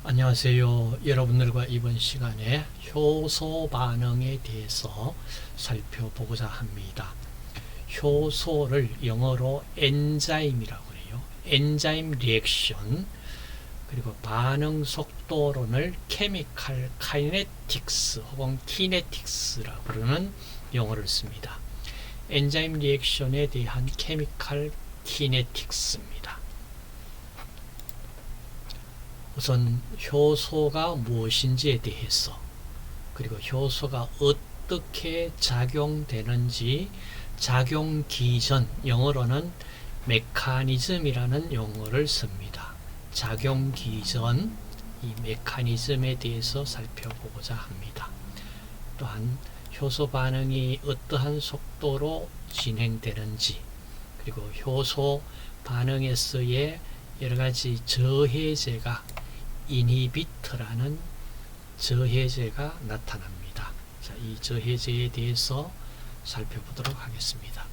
안녕하세요. 여러분들과 이번 시간에 효소 반응에 대해서 살펴보고자 합니다. 효소를 영어로 엔자임이라고 해요. 엔자임 리액션, 그리고 반응 속도론을 케미칼 카이네틱스 혹은 키네틱스라고 부르는 용어를 씁니다. 엔자임 리액션에 대한 케미칼 키네틱스입니다. 우선 효소가 무엇인지에 대해서, 그리고 효소가 어떻게 작용되는지, 작용 기전, 영어로는 메커니즘이라는 용어를 씁니다. 작용 기전, 이 메커니즘에 대해서 살펴보고자 합니다. 또한 효소 반응이 어떠한 속도로 진행되는지, 그리고 효소 반응에서의 여러가지 저해제가 이니비터라는 저해제가 나타납니다. 자, 이 저해제에 대해서 살펴보도록 하겠습니다.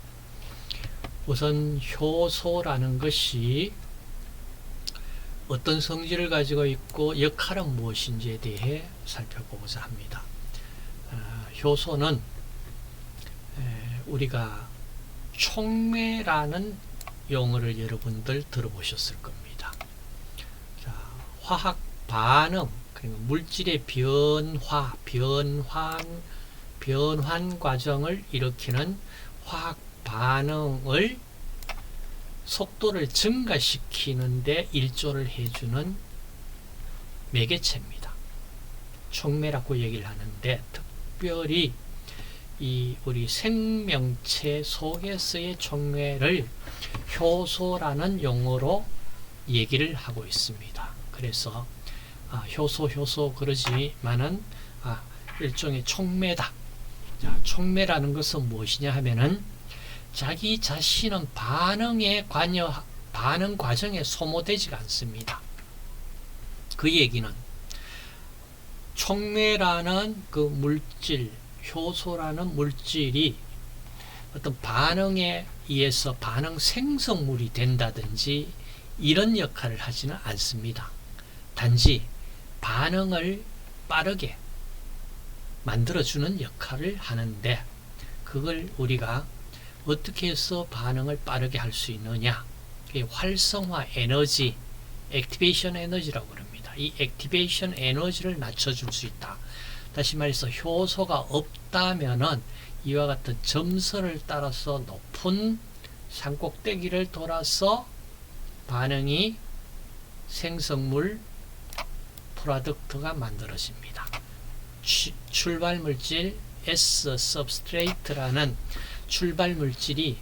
우선 효소라는 것이 어떤 성질을 가지고 있고 역할은 무엇인지에 대해 살펴보고자 합니다. 효소는 우리가 촉매라는 용어를 여러분들 들어보셨을 겁니다. 자, 화학 반응, 그리고 물질의 변환 과정을 일으키는 화학 반응을 속도를 증가시키는데 일조를 해주는 매개체입니다. 촉매라고 얘기를 하는데, 특별히 이 우리 생명체 속에서의 촉매를 효소라는 용어로 얘기를 하고 있습니다. 그래서 효소 그러지만은 일종의 촉매다. 자, 촉매라는 것은 무엇이냐 하면은 자기 자신은 반응 과정에 소모되지가 않습니다. 그 얘기는 촉매라는 그 물질, 효소라는 물질이 어떤 반응에 의해서 반응 생성물이 된다든지 이런 역할을 하지는 않습니다. 단지 반응을 빠르게 만들어주는 역할을 하는데, 그걸 우리가 어떻게 해서 반응을 빠르게 할 수 있느냐, 그게 활성화 에너지, 액티베이션 에너지라고 합니다. 이 액티베이션 에너지를 낮춰줄 수 있다. 다시 말해서 효소가 없다면은 이와 같은 점선을 따라서 높은 산꼭대기를 돌아서 반응이 생성물 프로덕트가 만들어집니다. 출발물질 S substrate라는 출발물질이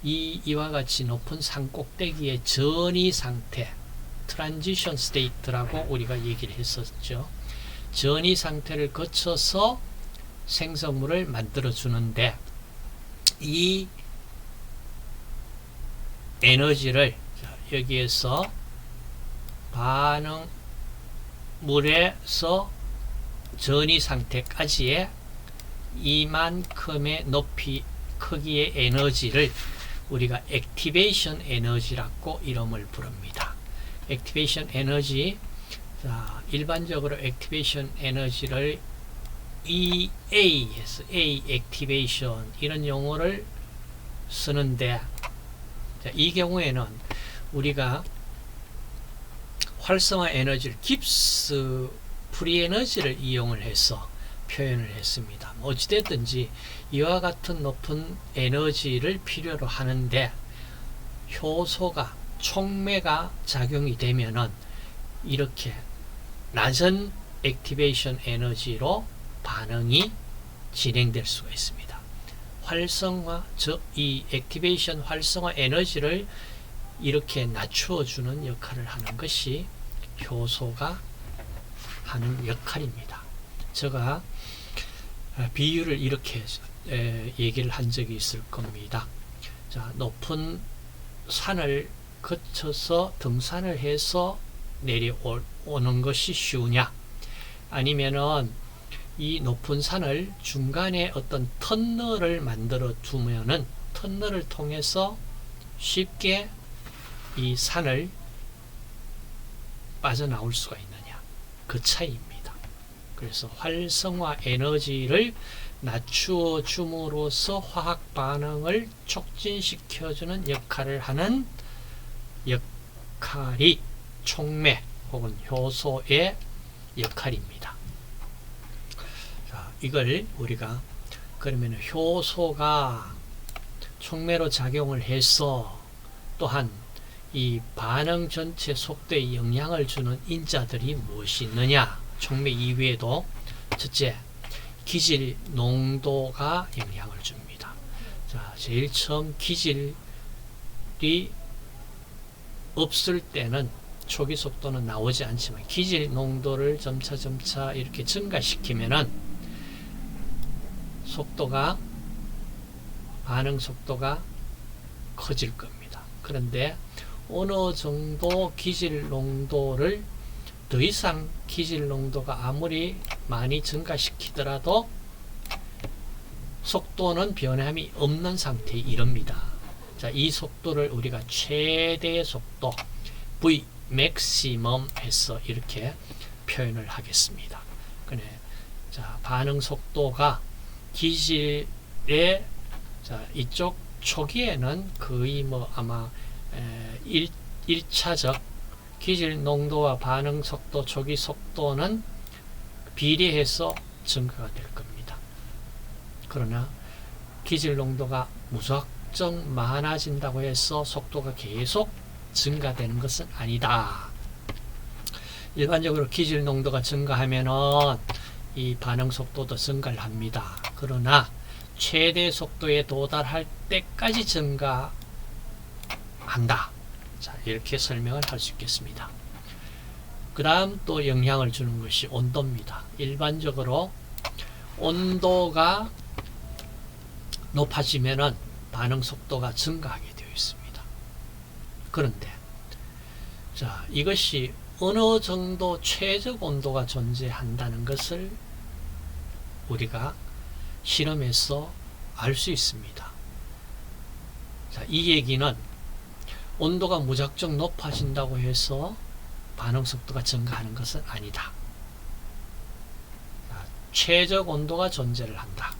이와 같이 높은 산꼭대기의 전이 상태, 트랜지션 스테이트라고 우리가 얘기를 했었죠. 전이 상태를 거쳐서 생성물을 만들어 주는데, 이 에너지를 여기에서 반응물에서 전이 상태까지의 이만큼의 높이 크기의 에너지를 우리가 액티베이션 에너지라고 이름을 부릅니다. 액티베이션 에너지, 자, 일반적으로 액티베이션 에너지를 EA에서 A 액티베이션 이런 용어를 쓰는데, 자, 이 경우에는 우리가 활성화 에너지를 깁스 프리 에너지를 이용을 해서 표현을 했습니다. 어찌됐든지 이와 같은 높은 에너지를 필요로 하는데, 효소가 촉매가 작용이 되면은 이렇게 낮은 액티베이션 에너지로 반응이 진행될 수가 있습니다. 활성화, 이 액티베이션 활성화 에너지를 이렇게 낮추어주는 역할을 하는 것이 효소가 하는 역할입니다. 제가 비유를 이렇게 얘기를 한 적이 있을 겁니다. 자, 높은 산을 거쳐서 등산을 해서 내려오는 것이 쉬우냐, 아니면은 이 높은 산을 중간에 어떤 터널을 만들어 두면은 터널을 통해서 쉽게 이 산을 빠져나올 수가 있느냐. 그 차이입니다. 그래서 활성화 에너지를 낮추어 줌으로써 화학 반응을 촉진시켜주는 역할을 하는 역할이 촉매 혹은 효소의 역할입니다. 자, 이걸 우리가 그러면 효소가 촉매로 작용을 해서 또한 이 반응 전체 속도에 영향을 주는 인자들이 무엇이 있느냐? 촉매 이외에도 첫째, 기질 농도가 영향을 줍니다. 자, 제일 처음 기질이 없을 때는 초기 속도는 나오지 않지만 기질 농도를 점차 이렇게 증가시키면은 속도가 반응 속도가 커질 겁니다. 그런데 어느 정도 기질 농도를 더 이상 기질 농도가 아무리 많이 증가시키더라도 속도는 변함이 없는 상태에 이릅니다. 자, 이 속도를 우리가 최대 속도 V maximum 해서 이렇게 표현을 하겠습니다. 그래. 자, 반응 속도가 기질의 자, 이쪽 초기에는 거의 뭐 아마 1차적 기질 농도와 반응 속도, 초기 속도는 비례해서 증가가 될 겁니다. 그러나 기질 농도가 무작정 많아진다고 해서 속도가 계속 증가되는 것은 아니다. 일반적으로 기질 농도가 증가하면은 이 반응 속도도 증가를 합니다. 그러나 최대 속도에 도달할 때까지 증가한다. 자, 이렇게 설명을 할 수 있겠습니다. 그 다음 또 영향을 주는 것이 온도입니다. 일반적으로 온도가 높아지면은 반응 속도가 증가하게 되어 있습니다. 그런데 자, 이것이 어느 정도 최적 온도가 존재한다는 것을 우리가 실험에서 알 수 있습니다. 자, 이 얘기는 온도가 무작정 높아진다고 해서 반응 속도가 증가하는 것은 아니다. 자, 최적 온도가 존재를 한다.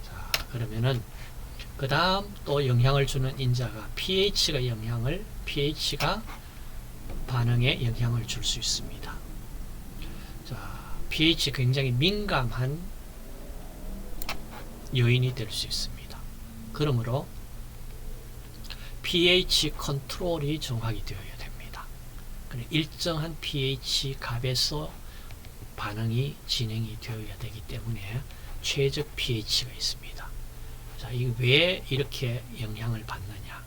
자, 그러면은 그 다음 또 영향을 주는 인자가 pH가 반응에 영향을 줄 수 있습니다. 자, pH 굉장히 민감한 요인이 될 수 있습니다. 그러므로 pH 컨트롤이 정확히 되어야 됩니다. 일정한 pH 값에서 반응이 진행이 되어야 되기 때문에 최적 pH가 있습니다. 자, 이게 왜 이렇게 영향을 받느냐?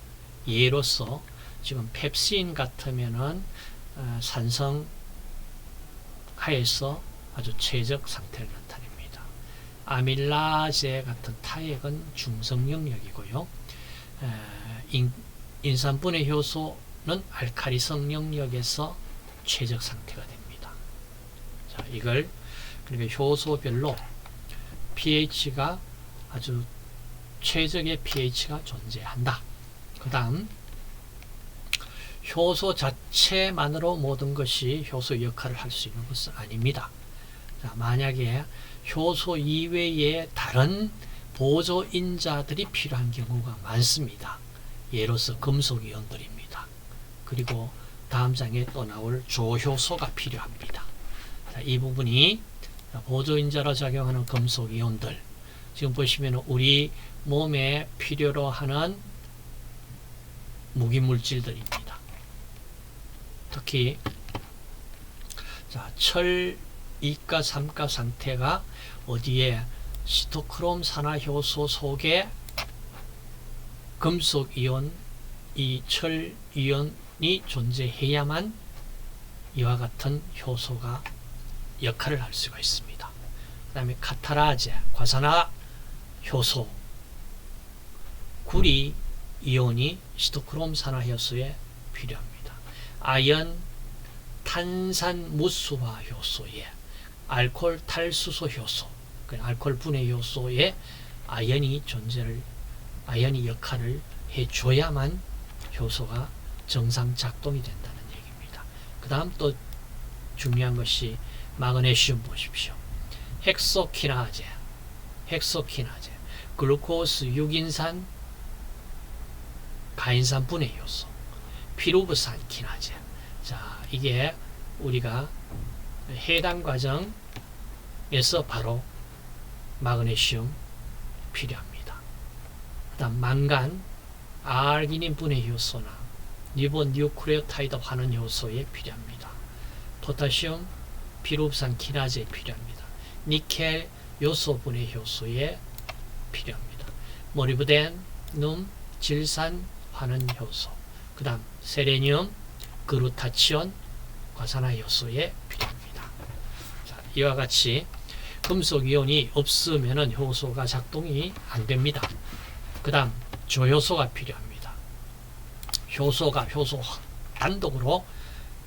예로서 지금 펩신 같으면은 산성 하에서 아주 최적 상태를 나타냅니다. 아밀라제 같은 타액은 중성 영역이고요. 인산분해 효소는 알카리성 영역에서 최적 상태가 됩니다. 자, 이걸 그러니까 효소별로 pH가 아주 최적의 pH가 존재한다. 그 다음 효소 자체만으로 모든 것이 효소 역할을 할 수 있는 것은 아닙니다. 자, 만약에 효소 이외에 다른 보조인자들이 필요한 경우가 많습니다. 예로서 금속이온들입니다. 그리고 다음 장에 또 나올 조효소가 필요합니다. 자, 이 부분이 보조인자로 작용하는 금속이온들, 지금 보시면 우리 몸에 필요로 하는 무기물질들입니다. 특히 자, 철 2가 3가 상태가 어디에 시토크롬 산화효소 속에 금속이온, 이 철이온이 존재해야만 이와 같은 효소가 역할을 할 수가 있습니다. 그 다음에 카타라제, 과산화 효소, 구리 이온이 시토크롬 산화효소에 필요합니다. 아연 탄산 무수화 효소에 알코올 탈수소 효소, 알코올 분해 효소에 아연이 역할을 해줘야만 효소가 정상 작동이 된다는 얘기입니다. 그 다음 또 중요한 것이 마그네슘 보십시오. 헥소키나제, 글루코스 6인산 가인산 분해 효소, 피루브산 키나제. 자, 이게 우리가 해당 과정에서 바로 마그네슘 필요합니다. 그다음 망간, 아르기닌 분해 효소나 리보 뉴크레오타이드 환원 효소에 필요합니다. 포타슘, 피루브산 키나제에 필요합니다. 니켈 요소 분해 효소에 필요합니다. 모리브덴, 질산 환원 효소, 그 다음 세레늄, 그루타치온, 과산화 효소에 필요합니다. 자, 이와 같이 금속 이온이 없으면 효소가 작동이 안 됩니다. 그 다음 조효소가 필요합니다. 효소가 효소 단독으로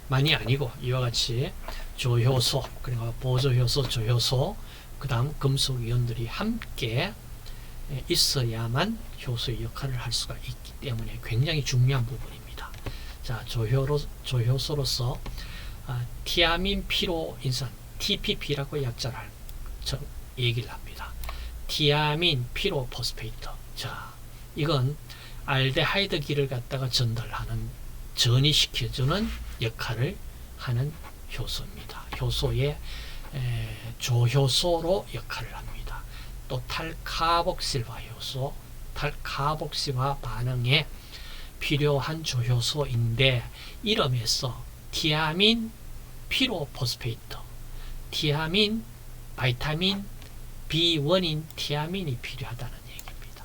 만이 아니고 이와 같이 조효소, 그리고 보조효소, 조효소, 그 다음 금속 이온들이 함께 있어야만 효소의 역할을 할 수가 있기 때문에 굉장히 중요한 부분입니다. 자, 조효소로서 티아민 피로인산 TPP라고 약자를 얘기를 합니다. 티아민 피로포스페이트. 자, 이건 알데하이드기를 갖다가 전이시켜주는 역할을 하는 효소입니다. 효소의 조효소로 역할을 합니다. 또 탈카복실화 효소, 탈카복실화 반응에 필요한 조효소인데 이름에서 티아민 피로포스페이트, 티아민, 바이타민 B1인 티아민이 필요하다는 얘기입니다.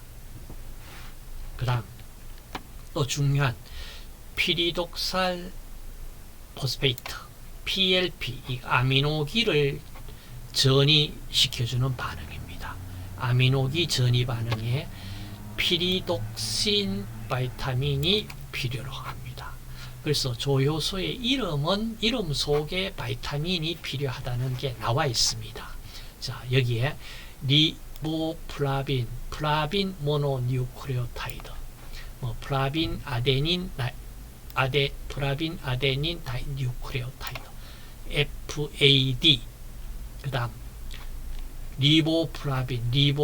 그 다음 또 중요한 피리독살 포스페이트, PLP, 이 아미노기를 전이시켜주는 반응입니다. 아미노기 전이 반응에 피리독신 바이타민이 필요로 합니다. 그래서 조효소의 이름 속에 바이타민이 필요하다는 게 나와 있습니다. 자, 여기에 리보플라빈, 플라빈 모노뉴크레오타이드, 플라빈 아데닌 플라빈 아데닌 다이뉴크레오타이드, FAD, 그 다음 리보플라빈이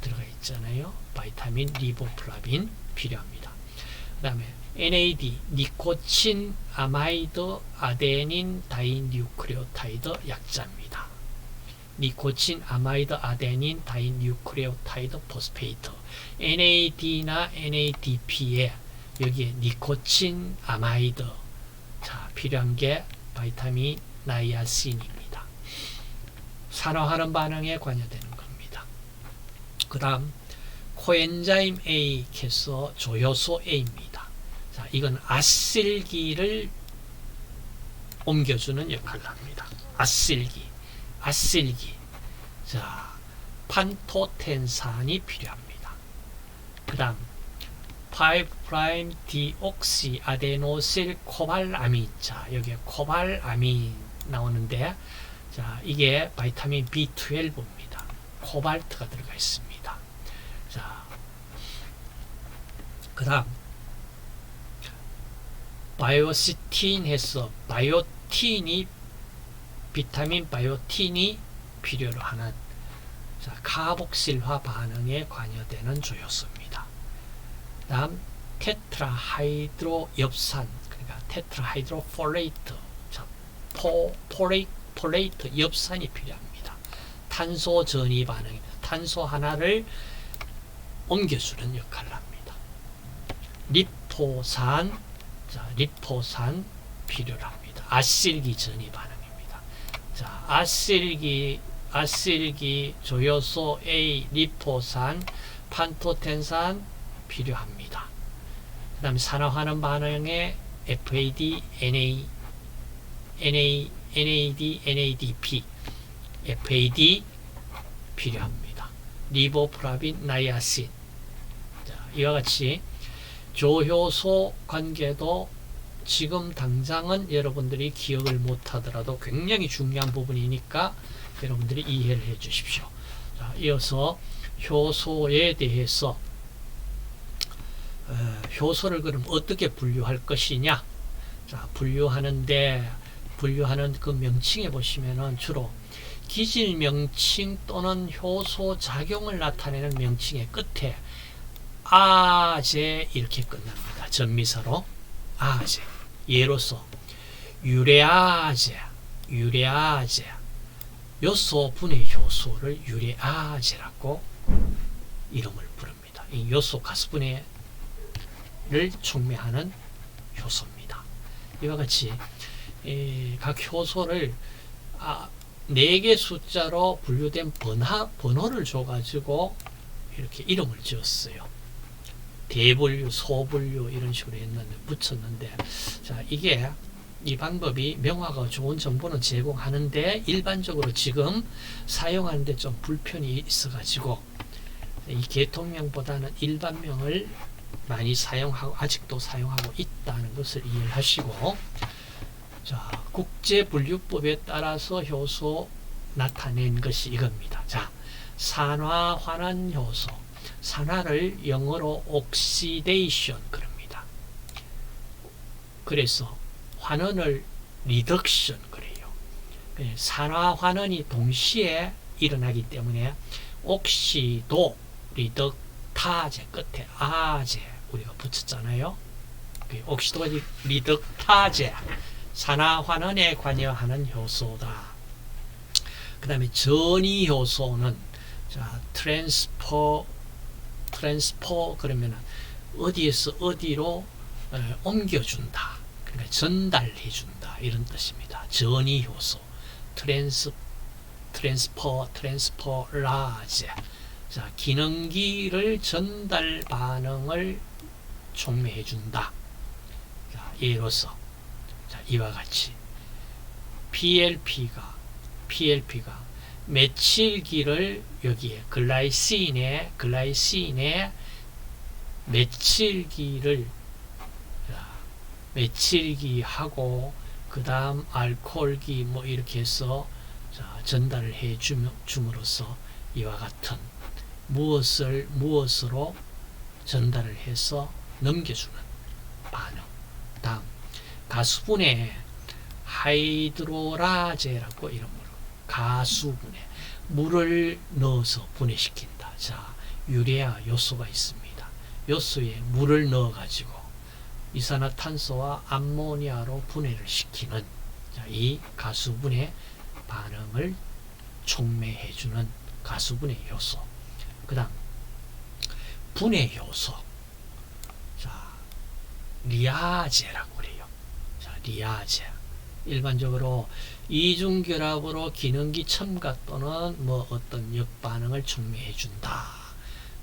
들어가 있잖아요. 바이타민 리보플라빈 필요합니다. 그 다음에 NAD, 니코친 아마이드 아데닌 다이뉴크레오타이드 약자입니다. 니코친 아마이드 아데닌 다이뉴크레오타이드 포스페이트, NAD나 NADP에 여기에 니코친 아마이드, 자, 필요한 게 바이타민 나이아신입니다. 산화하는 반응에 관여되는 겁니다. 그 다음 코엔자임 A 캐서 조효소 A입니다. 자, 이건 아실기를 옮겨주는 역할을 합니다. 아실기. 자, 판토텐산이 필요합니다. 그 다음 5' 디옥시아데노실 코발아민. 자, 여기에 코발아민 나오는데, 자, 이게 바이타민 B12입니다. 코발트가 들어가 있습니다. 자, 그 다음 바이오시틴 해서 비타민 바이오틴이 필요로 하는, 자, 카복실화 반응에 관여되는 조효소입니다. 다음 테트라하이드로엽산, 그러니까 테트라하이드로폴레이트, 자, 폴레이트 엽산이 필요합니다. 탄소 전이 반응입니다. 탄소 하나를 옮겨주는 역할을 합니다. 리포산, 자, 리포산 필요로 합니다. 아실기 전이 반응입니다. 자, 아실기 조효소 A, 리포산, 판토텐산 필요합니다. 그 다음에 산화하는 반응에 FAD, NAD, NADP, FAD 필요합니다. 리보플라빈, 나이아신. 자, 이와 같이 조효소 관계도 지금 당장은 여러분들이 기억을 못하더라도 굉장히 중요한 부분이니까 여러분들이 이해를 해 주십시오. 자, 이어서 효소에 대해서 효소를 그럼 어떻게 분류할 것이냐. 자, 분류하는데 분류하는 그 명칭에 보시면은 주로 기질 명칭 또는 효소 작용을 나타내는 명칭의 끝에 아제 이렇게 끝납니다. 전미사로 아제. 예로서 유레아제, 요소 분해 효소를 유레아제라고 이름을 부릅니다. 이 요소 가스분해를 촉매하는 효소입니다. 이와 같이 각 효소를 4개 숫자로 분류된 번호를 줘가지고 이렇게 이름을 지었어요. 대분류, 소분류 이런 식으로 붙였는데, 자, 이 방법이 명화가 좋은 정보는 제공하는데 일반적으로 지금 사용하는데 좀 불편이 있어가지고 이 계통명보다는 일반명을 많이 사용하고 아직도 사용하고 있다는 것을 이해하시고, 자, 국제분류법에 따라서 효소 나타낸 것이 이겁니다. 자, 산화 환원 효소. 산화를 영어로 옥시데이션 그럽니다. 그래서 환원을 리덕션 그래요. 산화 환원이 동시에 일어나기 때문에 옥시도 리덕타제 끝에 아제 우리가 붙였잖아요. 옥시도 리덕타제 산화 환원에 관여하는 효소다. 그 다음에 전이 효소는 자, 트랜스퍼 그러면 어디에서 어디로 옮겨준다. 그러니까 전달해준다. 이런 뜻입니다. 전이 효소. 트랜스퍼라제. 자, 기능기를 전달 반응을 촉매해준다. 자, 예로서 자, 이와 같이 PLP가 메칠기를 여기에 글라이신에 메칠기하고 그 다음 알코올기 뭐 이렇게 해서 자, 전달을 해 줌으로써 이와 같은 무엇으로 전달을 해서 넘겨주는 반응. 다음 가수분해 하이드로라제라고 이름으로 가수분해 물을 넣어서 분해시킨다. 자, 유레아 요소가 있습니다. 요소에 물을 넣어 가지고 이산화탄소와 암모니아로 분해를 시키는 자, 이 가수분해 반응을 촉매해주는 가수분해 요소. 그 다음 분해 요소. 자, 리아제라고 그래요. 자, 리아제. 일반적으로 이중결합으로 기능기 첨가 또는 뭐 어떤 역반응을 촉매해 준다.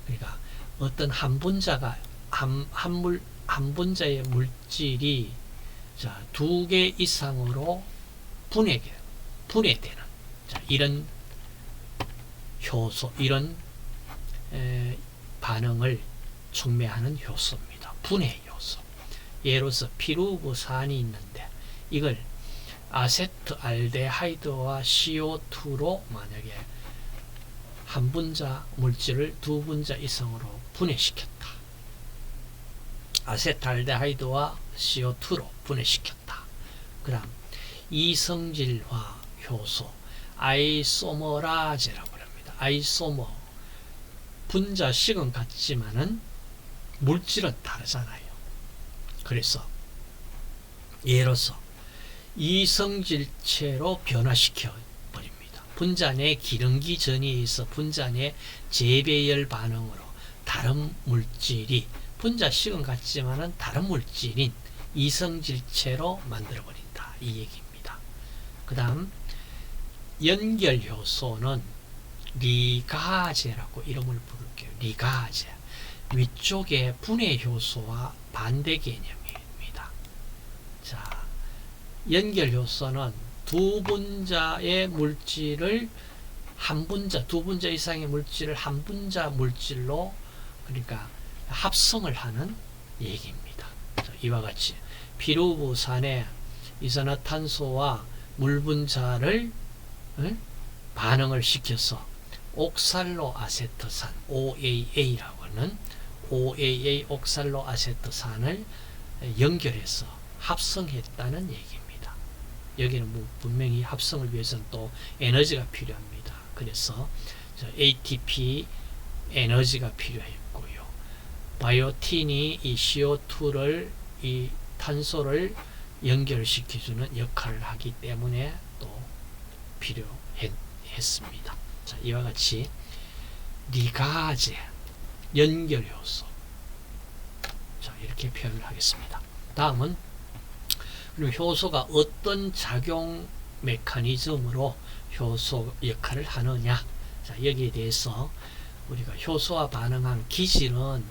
그러니까 어떤 한 분자의 물질이 자, 2개 이상으로 분해되는 자, 이런 효소, 이런 반응을 촉매하는 효소입니다. 분해 효소. 예로서 피루브산이 있는데 이걸 아세트알데하이드와 CO2로 만약에 한 분자 물질을 2분자 이상으로 분해시켰다. 아세트알데하이드와 CO2로 분해시켰다. 그 다음 이성질화 효소 아이소머라제라고 합니다. 아이소머 분자식은 같지만은 물질은 다르잖아요. 그래서 예로서 이성질체로 변화시켜 버립니다. 분자 내 기능기 전이에 있어 분자 내 재배열 반응으로 다른 물질이 분자식은 같지만은 다른 물질인 이성질체로 만들어 버린다. 이 얘기입니다. 그 다음 연결 효소는 리가제라고 이름을 부를게요. 리가제. 위쪽에 분해 효소와 반대 개념입니다. 자, 연결 효소는 2분자의 물질을 한 분자, 2분자 이상의 물질을 한 분자 물질로 그러니까 합성을 하는 얘기입니다. 자, 이와 같이 피루브산에 이산화탄소와 물 분자를 반응을 시켜서 옥살로 아세트산 OAA라고 하는 OAA 옥살로 아세트산을 연결해서 합성했다는 얘기입니다. 여기는 뭐 분명히 합성을 위해서는 또 에너지가 필요합니다. 그래서 ATP 에너지가 필요했고요. 바이오틴이 이 CO2를 이 탄소를 연결시켜주는 역할을 하기 때문에 또 필요했습니다. 자, 이와 같이 리가제 연결효소, 자, 이렇게 표현을 하겠습니다. 다음은 그럼 효소가 어떤 작용 메커니즘으로 효소 역할을 하느냐. 자, 여기에 대해서 우리가 효소와 반응한 기질은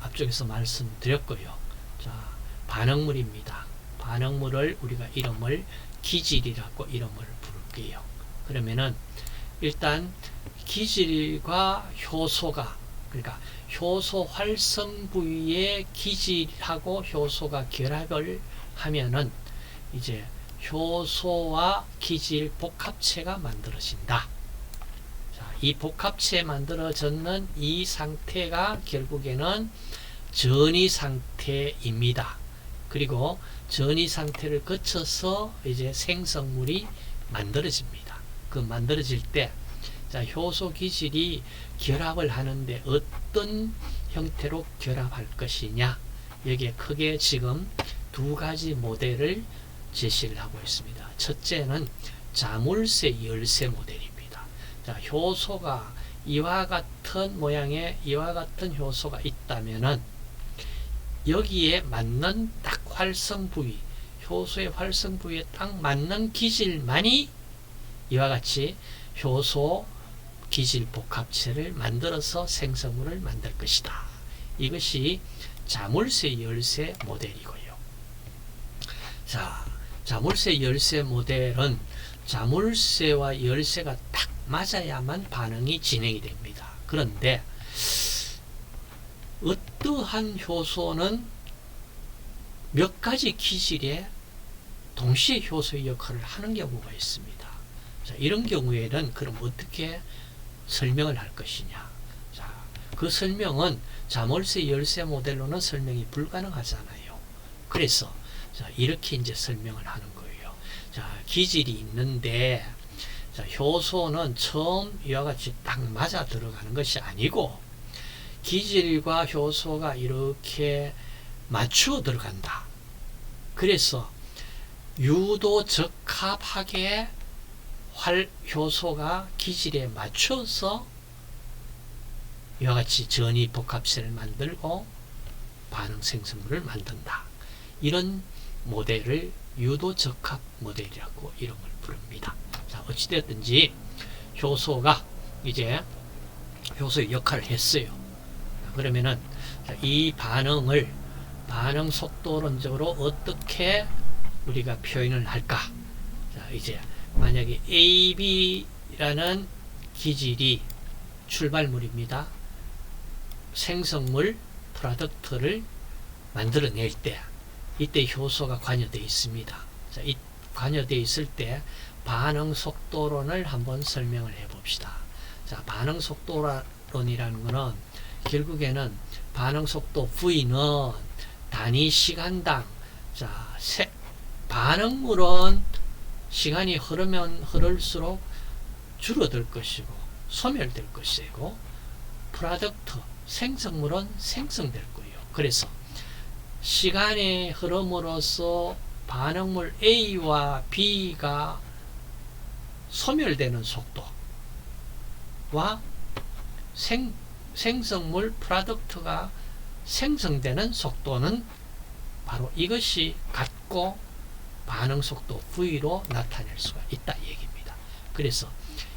앞쪽에서 말씀드렸고요. 자, 반응물입니다. 반응물을 우리가 이름을 기질이라고 이름을 부를게요. 그러면은 일단 기질과 효소가, 그러니까 효소 활성 부위의 기질하고 효소가 결합을 하면은 이제 효소와 기질 복합체가 만들어진다. 자, 이 복합체 만들어졌는 이 상태가 결국에는 전이 상태입니다. 그리고 전이 상태를 거쳐서 이제 생성물이 만들어집니다. 그 만들어질 때, 자, 효소 기질이 결합을 하는데 어떤 형태로 결합할 것이냐. 여기에 크게 지금 두 가지 모델을 제시를 하고 있습니다. 첫째는 자물쇠 열쇠 모델입니다. 자, 효소가 이와 같은 모양의 이와 같은 효소가 있다면은 여기에 맞는 딱 활성 부위, 효소의 활성 부위에 딱 맞는 기질만이 이와 같이 효소 기질 복합체를 만들어서 생성물을 만들 것이다. 이것이 자물쇠 열쇠 모델이고요. 자, 자물쇠 열쇠 모델은 자물쇠와 열쇠가 딱 맞아야만 반응이 진행이 됩니다. 그런데 어떠한 효소는 몇 가지 기질에 동시에 효소의 역할을 하는 경우가 있습니다. 자, 이런 경우에는 그럼 어떻게 설명을 할 것이냐. 자, 그 설명은 자물쇠 열쇠 모델로는 설명이 불가능하잖아요. 그래서 자, 이렇게 이제 설명을 하는 거예요. 자, 기질이 있는데, 자, 효소는 처음 이와 같이 딱 맞아 들어가는 것이 아니고 기질과 효소가 이렇게 맞추어 들어간다. 그래서 유도 적합하게 효소가 기질에 맞춰서 이와 같이 전이 복합체를 만들고 반응 생성물을 만든다. 이런 모델을 유도 적합 모델이라고 이름을 부릅니다. 자, 어찌되었든지 효소가 이제 효소의 역할을 했어요. 그러면은 이 반응을 반응 속도론적으로 어떻게 우리가 표현을 할까? 자, 이제 만약에 AB라는 기질이 출발물입니다. 생성물 프로덕트를 만들어낼 때 이때 효소가 관여되어 있습니다. 자, 이 관여되어 있을 때 반응 속도론을 한번 설명을 해 봅시다. 자, 반응 속도론이라는 것은 결국에는 반응 속도 V는 단위 시간당, 자, 반응물은 시간이 흐르면 흐를수록 줄어들 것이고 소멸될 것이고 프로덕트 생성물은 생성될 거예요. 그래서 시간의 흐름으로써 반응물 A와 B가 소멸되는 속도와 생성물 프로덕트가 생성되는 속도는 바로 이것이 같고 반응 속도 V로 나타낼 수가 있다 얘기입니다. 그래서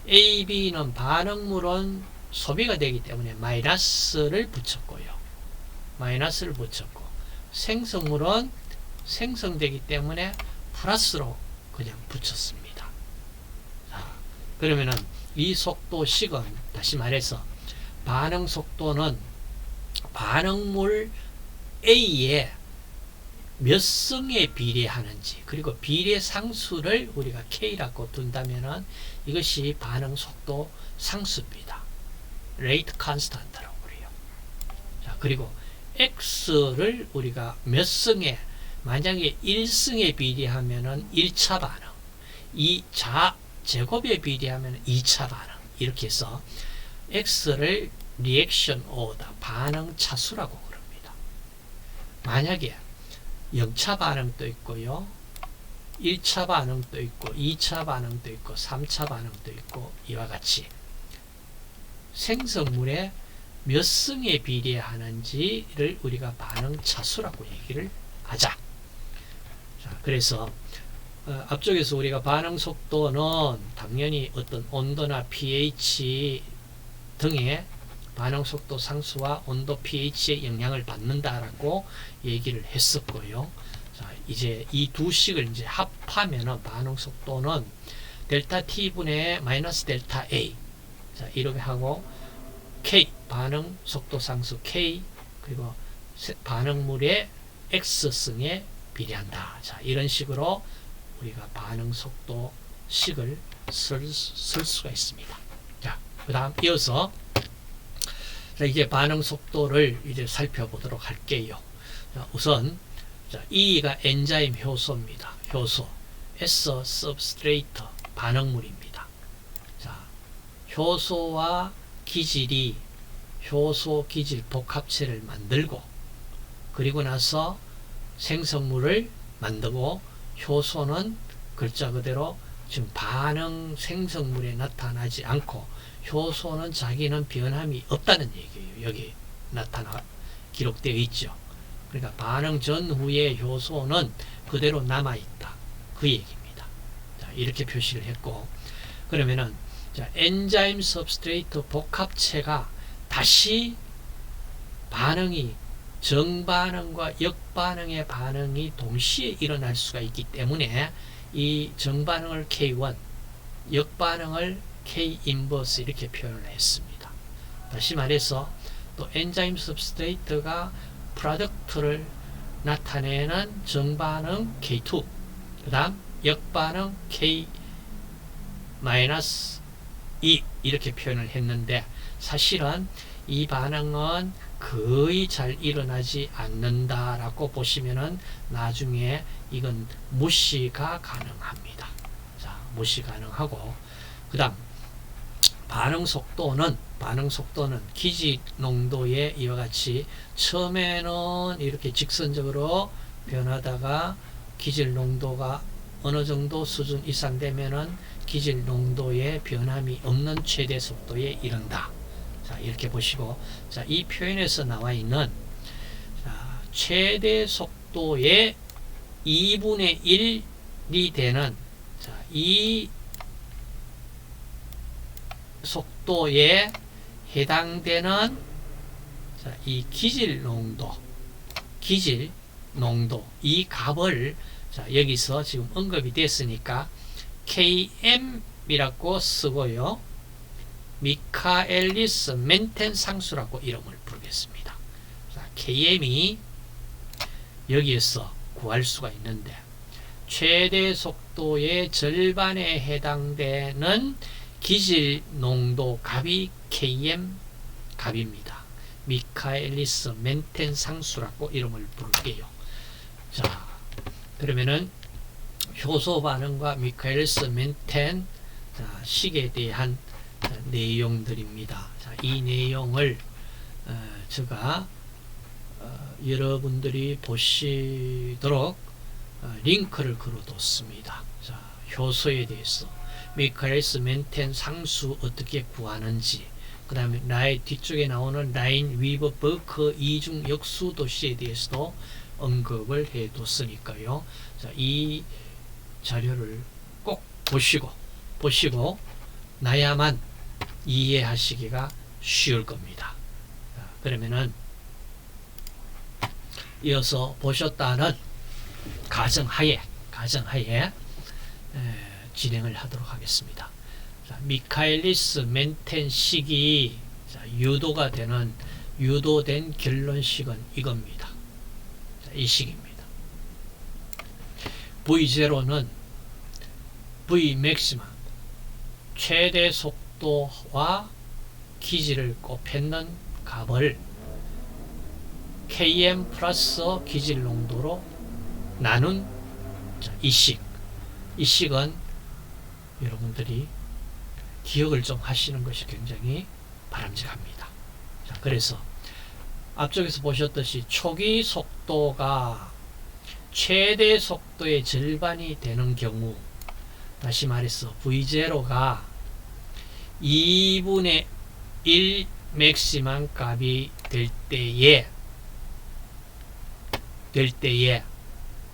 A, B는 반응물은 소비가 되기 때문에 마이너스를 붙였고요. 마이너스를 붙였고 생성물은 생성되기 때문에 플러스로 그냥 붙였습니다. 자, 그러면은 이 속도식은 다시 말해서 반응 속도는 반응물 A에 몇 성에 비례하는지 그리고 비례 상수를 우리가 K라고 둔다면은 이것이 반응 속도 상수입니다. Rate Constant라고 그래요. 자, 그리고 X를 우리가 몇 성에 만약에 1성에 비례하면은 1차 반응, 이 제곱에 비례하면 2차 반응 이렇게 해서 X를 리액션 오다 반응 차수라고 그럽니다. 만약에 0차 반응도 있고요. 1차 반응도 있고 2차 반응도 있고 3차 반응도 있고 이와 같이 생성물의 몇 승에 비례하는지를 우리가 반응 차수라고 얘기를 하자. 자, 그래서 앞쪽에서 우리가 반응 속도는 당연히 어떤 온도나 pH 등의 반응 속도 상수와 온도 pH의 영향을 받는다라고 얘기를 했었고요. 자, 이제 이 두 식을 이제 합하면은 반응 속도는 델타 T분의 마이너스 델타 A. 자, 이렇게 하고 K 반응 속도 상수 K 그리고 반응물의 X승에 비례한다. 자, 이런 식으로 우리가 반응 속도 식을 쓸 수가 있습니다. 자, 그다음 이어서 자, 이제 반응 속도를 이제 살펴보도록 할게요. 자, 우선 자, E가 엔자임 효소입니다. 효소 S substrate 반응물입니다. 자, 효소와 기질이 효소 기질 복합체를 만들고 그리고 나서 생성물을 만들고 효소는 글자 그대로 지금 반응 생성물에 나타나지 않고 효소는 자기는 변함이 없다는 얘기예요. 여기 기록되어 있죠. 그러니까 반응 전후의 효소는 그대로 남아있다. 그 얘기입니다. 자, 이렇게 표시를 했고 그러면은 자, 엔자임 서브스트레이트 복합체가 다시 반응이 정반응과 역반응의 반응이 동시에 일어날 수가 있기 때문에 이 정반응을 K1, 역반응을 K 인버스 이렇게 표현을 했습니다. 다시 말해서 또 엔자임 서브스트레이트가 프로덕트를 나타내는 정반응 K2, 그 다음 역반응 K 마이너스 2 이렇게 표현을 했는데 사실은 이 반응은 거의 잘 일어나지 않는다라고 보시면은 나중에 이건 무시가 가능합니다. 자, 무시 가능하고 그 다음 반응 속도는 기질 농도에 이와 같이 처음에는 이렇게 직선적으로 변하다가 기질 농도가 어느 정도 수준 이상 되면은 기질 농도에 변함이 없는 최대 속도에 이른다. 자, 이렇게 보시고 자, 이 표현에서 나와 있는 자, 최대 속도의 2분의 1이 되는 자, 이 속도에 해당되는 자, 이 기질 농도 이 값을 자, 여기서 지금 언급이 됐으니까 KM이라고 쓰고요. 미카엘리스 멘텐 상수라고 이름을 부르겠습니다. 자, KM이 여기에서 구할 수가 있는데 최대 속도의 절반에 해당되는 기질 농도 값이 KM 값입니다. 미카엘리스 멘텐 상수라고 이름을 부를게요. 자, 그러면은 효소 반응과 미카엘리스 멘텐 식에 대한 내용들입니다. 자, 이 내용을 제가 여러분들이 보시도록 링크를 걸어뒀습니다. 자, 효소에 대해서 미카엘리스 멘텐 상수 어떻게 구하는지 그 다음에 나의 뒤쪽에 나오는 라인 위버 버크 이중 역수 도시에 대해서도 언급을 해뒀으니까요. 자, 이 자료를 꼭 보시고 나야만 이해하시기가 쉬울 겁니다. 자, 그러면은 이어서 보셨다는 가정하에 진행을 하도록 하겠습니다. 자, 미카엘리스 멘텐 식이 유도된 결론식은 이겁니다. 자, 이 식입니다. V0는 V 맥시멈 최대 속도와 기질을 곱했는 값을 Km 플러스 기질 농도로 나눈 이 식은 여러분들이 기억을 좀 하시는 것이 굉장히 바람직합니다. 자, 그래서 앞쪽에서 보셨듯이 초기 속도가 최대 속도의 절반이 되는 경우, 다시 말해서 V0가 2분의 1 맥시멈 값이 될 때에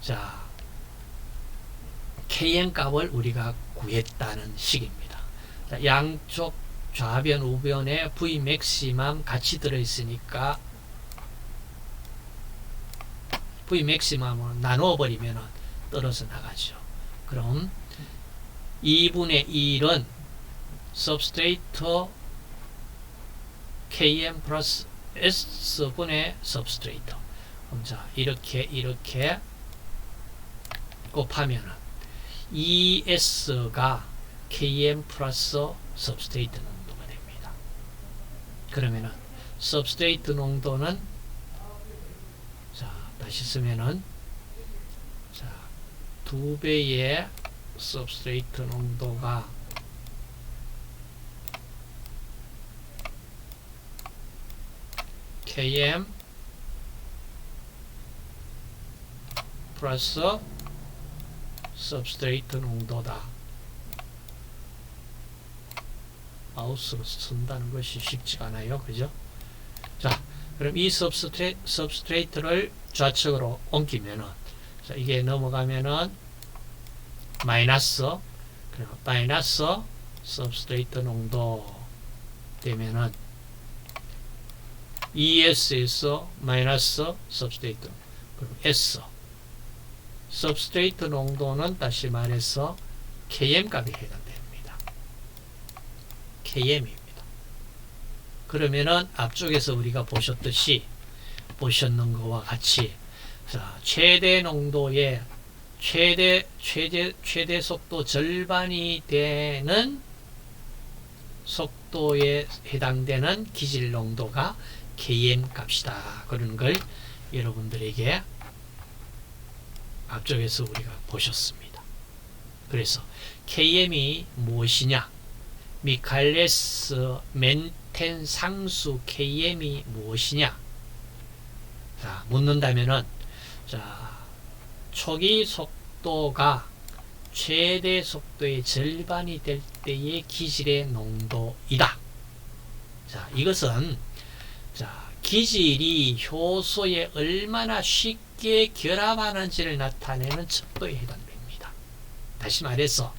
자, Km 값을 우리가 구했다는 식입니다. 자, 양쪽 좌변 우변에 V 맥시멈 같이 들어있으니까 V 맥시멈을 나누어 버리면 떨어져 나가죠. 그럼 2분의 1은 substrate Km 플러스 S분의 substrate. 자, 이렇게 곱하면 ES가 Km 플러스 substrate 농도가 됩니다. 그러면은 substrate 농도는, 자, 다시 쓰면은, 자, 2배의 substrate 농도가 Km 플러스 substrate 농도다. 마우스로 쓴다는 것이 쉽지가 않아요. 그죠? 자, 그럼 이 substrate를 좌측으로 옮기면은, 자, 이게 넘어가면은 마이너스, 그리고 마이너스 substrate 농도 되면은 ES에서 마이너스 substrate, 그리고 S substrate 농도는 다시 말해서 Km 값이 해당됩니다. KM입니다. 그러면은 앞쪽에서 우리가 보셨는 것과 같이, 자, 최대 농도의 최대 속도 절반이 되는 속도에 해당되는 기질 농도가 Km 값이다. 그런 걸 여러분들에게 앞쪽에서 우리가 보셨습니다. 그래서 KM이 무엇이냐? 미칼레스 멘텐 상수 KM이 무엇이냐? 자, 묻는다면은, 자, 초기 속도가 최대 속도의 절반이 될 때의 기질의 농도이다. 자, 이것은, 자, 기질이 효소에 얼마나 쉽게 결합하는지를 나타내는 척도에 해당됩니다. 다시 말해서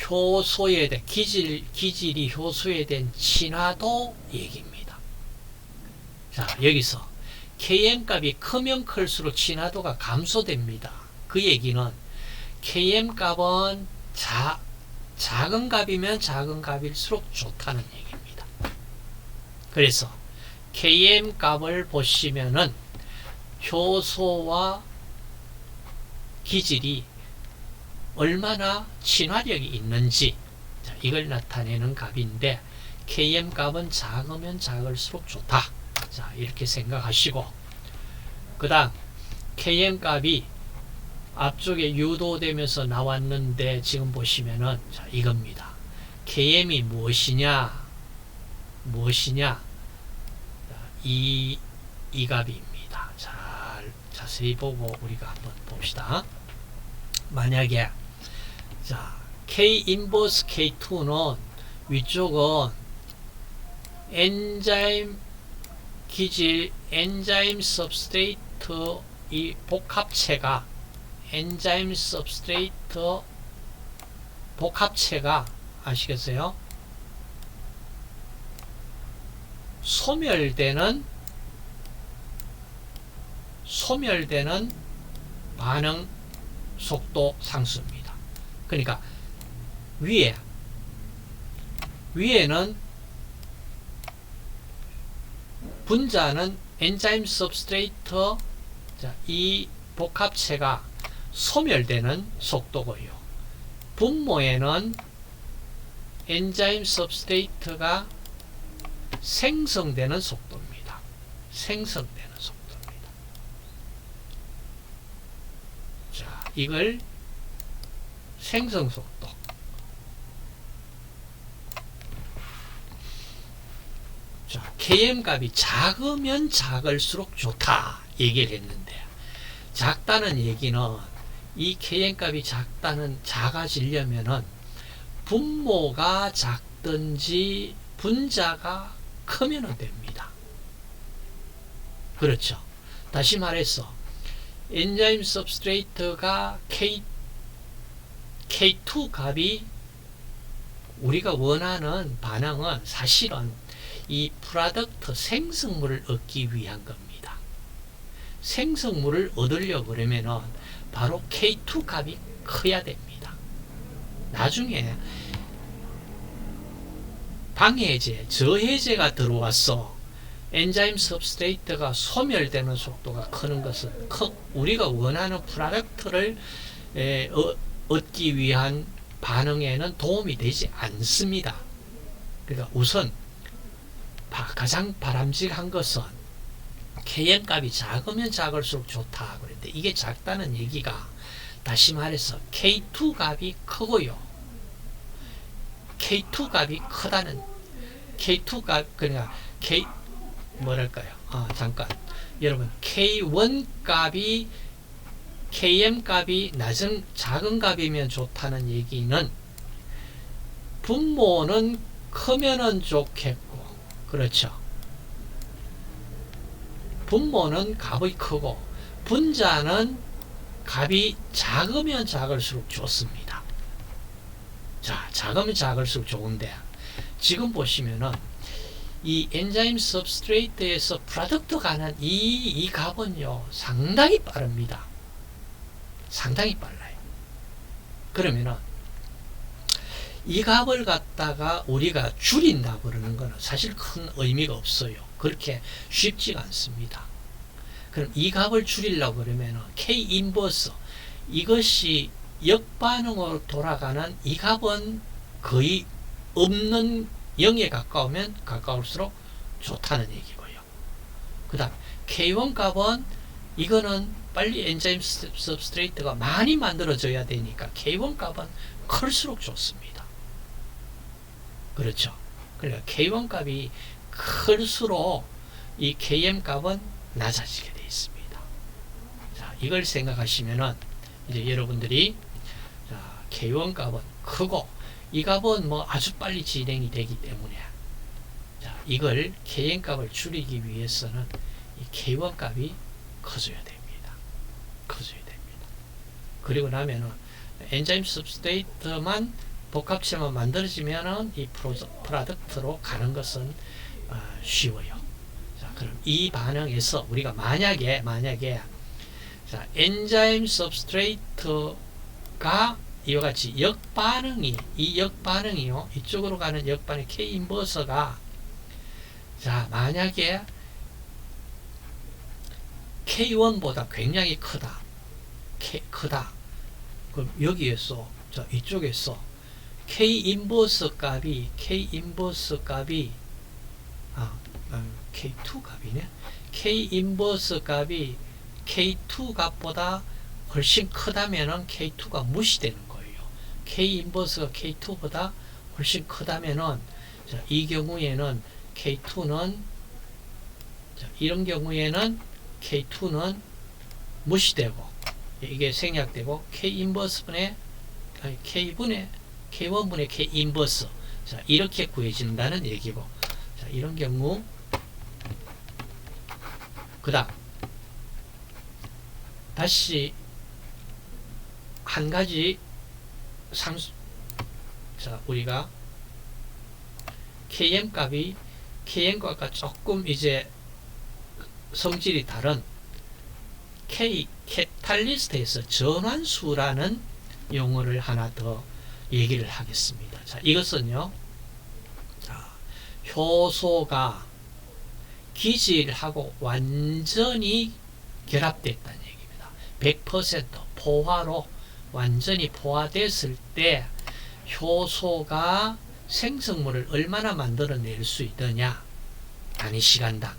효소에 대한 기질이 효소에 대한 친화도 얘기입니다. 자, 여기서 Km 값이 크면 클수록 친화도가 감소됩니다. 그 얘기는 Km 값은 작은 값이면 작은 값일수록 좋다는 얘기입니다. 그래서 Km 값을 보시면은 효소와 기질이 얼마나 친화력이 있는지, 자, 이걸 나타내는 값인데, Km 값은 작으면 작을수록 좋다. 자, 이렇게 생각하시고, 그 다음 Km 값이 앞쪽에 유도되면서 나왔는데 지금 보시면은, 자, 이겁니다. Km이 무엇이냐? 이 값입니다. 잘 자세히 보고 우리가 한번 봅시다. 만약에, 자, K 인버스 K2는 위쪽은 엔자임 기질, 엔자임 substrate 이 복합체가, 엔자임 substrate 복합체가, 아시겠어요? 소멸되는 반응 속도 상수입니다. 그러니까 위에는 분자는 엔자임 substrate, 자, 이 복합체가 소멸되는 속도고요. 분모에는 엔자임 substrate가 생성되는 속도입니다. 생성되는 속도입니다. 자, 이걸 생성 속도. 자, Km 값이 작으면 작을수록 좋다 얘기를 했는데, 작다는 얘기는 이 Km 값이 작아지려면은 분모가 작든지 분자가 크면 됩니다. 그렇죠. 다시 말해서 엔자임 substrate가 K2 값이 우리가 원하는 반응은 사실은 이 프로덕트 생성물을 얻기 위한 겁니다. 생성물을 얻으려고 그러면은 바로 K2 값이 커야 됩니다. 나중에 방해제, 저해제가 들어와서 엔자임 substrate가 소멸되는 속도가 크는 것은 우리가 원하는 프로덕트를 얻기 위한 반응에는 도움이 되지 않습니다. 그러니까 우선 가장 바람직한 것은 Km 값이 작으면 작을수록 좋다. 그런데 이게 작다는 얘기가 다시 말해서 K2 값이 크고요. K2 값이 크다는 K2 값 그러니까 뭐랄까요? 잠깐 여러분 K1 값이 Km 값이 작은 값이면 좋다는 얘기는 분모는 크면은 좋겠고, 그렇죠. 분모는 값이 크고 분자는 값이 작으면 작을수록 좋습니다. 자, 작으면 작을수록 좋은데 지금 보시면은 이 엔자임 substrate에서 프로덕트 가는 이 값은요 상당히 빠릅니다. 상당히 빨라요. 그러면은 이 값을 갖다가 우리가 줄인다 그러는 거는 사실 큰 의미가 없어요. 그렇게 쉽지가 않습니다. 그럼 이 값을 줄이려고 그러면 K 인버스 이것이 역반응으로 돌아가는 이 값은 거의 없는 0에 가까우면 가까울수록 좋다는 얘기고요. 그 다음 K1 값은 이거는 빨리 엔자임 substrate가 많이 만들어져야 되니까 K1 값은 클수록 좋습니다. 그렇죠. 그러니까 K1 값이 클수록 이 Km 값은 낮아지게 되어 있습니다. 자, 이걸 생각하시면은 이제 여러분들이 자, K1 값은 크고 이 값은 뭐 아주 빨리 진행이 되기 때문에 자, 이걸 Km 값을 줄이기 위해서는 이 K1 값이 커져야 됩니다. 커져야 됩니다. 그리고 나면은 엔자임 substrate만 복합체만 만들어지면은 이 프로덕트로 가는 것은 쉬워요. 자, 그럼 이 반응에서 우리가 만약에 자, 엔자임 substrate가 이와 같이 역반응이요. 이쪽으로 가는 역반응 K 인버서가 자, 만약에 K1보다 굉장히 크다. 그럼 여기에서 자, 이쪽에서 K 인버스 값이 K2 값이네. K 인버스 값이 K2 값보다 훨씬 크다면은 K2가 무시되는 거예요. K 인버스가 K2보다 훨씬 크다면은 자, 이 경우에는 K2는 자, 이런 경우에는 K2는 무시되고 이게 생략되고 K 인버스분의 K1분의 K 인버스 자, 이렇게 구해진다는 얘기고 자, 이런 경우 그 다음 다시 한 가지 자, 우리가 Km 값이 Km과 조금 이제 성질이 다른 캐탈리스트에서 전환수라는 용어를 하나 더 얘기를 하겠습니다. 자, 이것은요, 자, 효소가 기질하고 완전히 결합됐다는 얘기입니다. 100% 포화로 완전히 포화됐을 때 효소가 생성물을 얼마나 만들어낼 수 있느냐, 단위 시간당.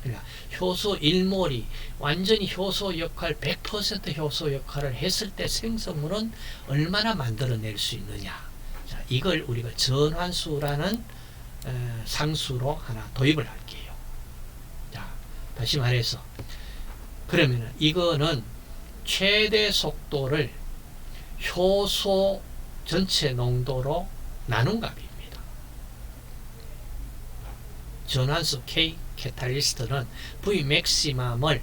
그러니까 효소 1몰이 완전히 효소 역할 100% 효소 역할을 했을 때 생성물은 얼마나 만들어낼 수 있느냐. 자, 이걸 우리가 전환수라는 상수로 하나 도입을 할게요. 자, 다시 말해서 그러면은 이거는 최대 속도를 효소 전체 농도로 나눈 값입니다. 전환수 K 캐탈리스트는 V 맥시멈을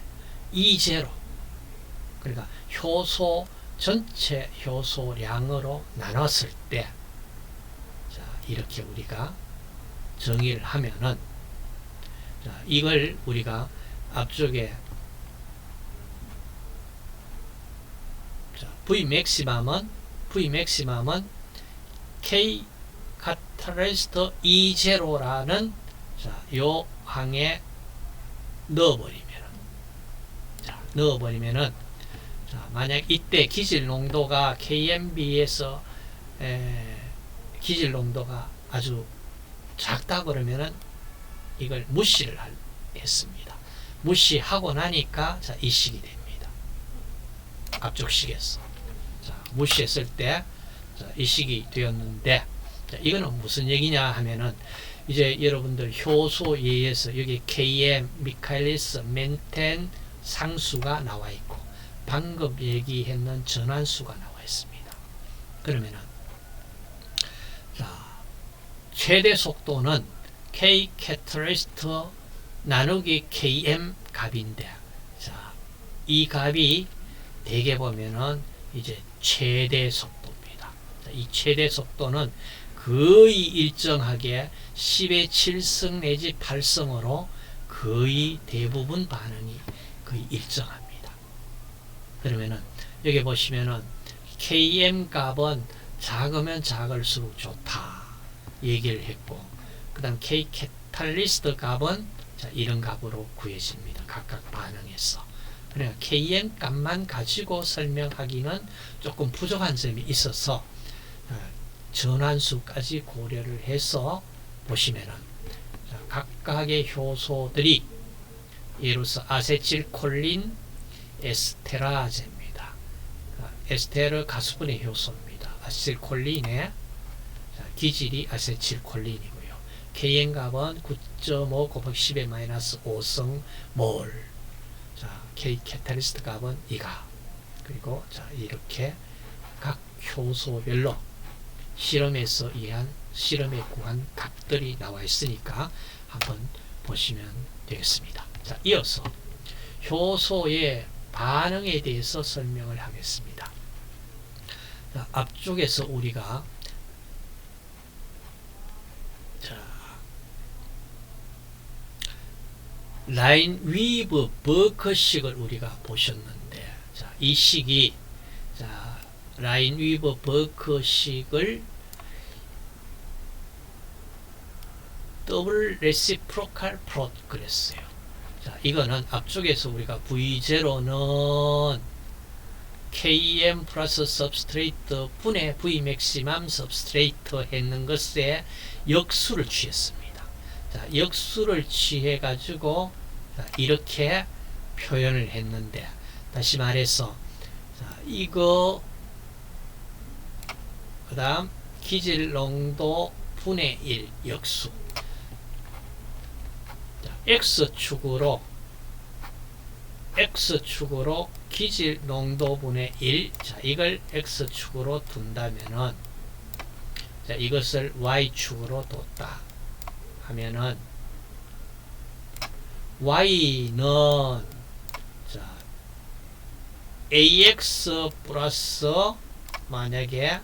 E0 그러니까 효소 전체 효소량으로 나눴을 때 자, 이렇게 우리가 정의를 하면은 자, 이걸 우리가 앞쪽에 자, V 맥시멈은 K 카탈리스트 E0라는 자, 요 항에 넣어버리면은 자, 만약 이때 기질 농도가 KMB에서 기질 농도가 아주 작다 그러면은 이걸 무시를 했습니다. 무시하고 나니까 자, 이 식이 됩니다. 앞쪽 식에서 자, 무시했을 때 자, 이 식이 되었는데 자, 이거는 무슨 얘기냐 하면은 이제 여러분들 효소에서 여기 KM, 미카엘리스, 멘텐 상수가 나와 있고 방금 얘기했는 전환수가 나와 있습니다. 그러면은 자, 최대 속도는 K 캐탈리스트 나누기 KM 값인데 자, 이 값이 대개 보면은 이제 최대 속도입니다. 자, 이 최대 속도는 거의 일정하게 10의 7승 내지 8승으로 거의 대부분 반응이 거의 일정합니다. 그러면은 여기 보시면은 KM 값은 작으면 작을수록 좋다 얘기를 했고 그 다음 K 캐탈리스트 값은 자, 이런 값으로 구해집니다. 각각 반응해서. 그러니까 KM 값만 가지고 설명하기는 조금 부족한 점이 있어서 전환수까지 고려를 해서 보시면은 자, 각각의 효소들이 예로서 아세틸콜린 에스테라제입니다. 에스테르 가수분해 효소입니다. 아세틸콜린의 기질이 아세틸콜린이고요. KM 값은 9.5 곱하기 10의 마이너스 5성 몰. 자, K 캐탈리스트 값은 이가. 그리고 자, 이렇게 각 효소별로 실험에서 실험에 구한 값들이 나와 있으니까 한번 보시면 되겠습니다. 자, 이어서 효소의 반응에 대해서 설명을 하겠습니다. 자, 앞쪽에서 우리가 자, 라인 위브 버크식을 우리가 보셨는데 자, 이 식이 자, 라인 위버 버크식을 더블 레시프로칼 프로트 그랬어요. 자, 이거는 앞쪽에서 우리가 V0는 KM 플러스 substrate 분의 V 맥시멈 substrate 했는 것에 역수를 취했습니다. 자, 역수를 취해 가지고 이렇게 표현을 했는데 다시 말해서 자, 이거 그 다음 기질 농도 분의 1 역수 자, X축으로 기질 농도 분의 1 자, 이걸 X축으로 둔다면은 자, 이것을 Y축으로 뒀다 하면은 Y는 자, AX 플러스 만약에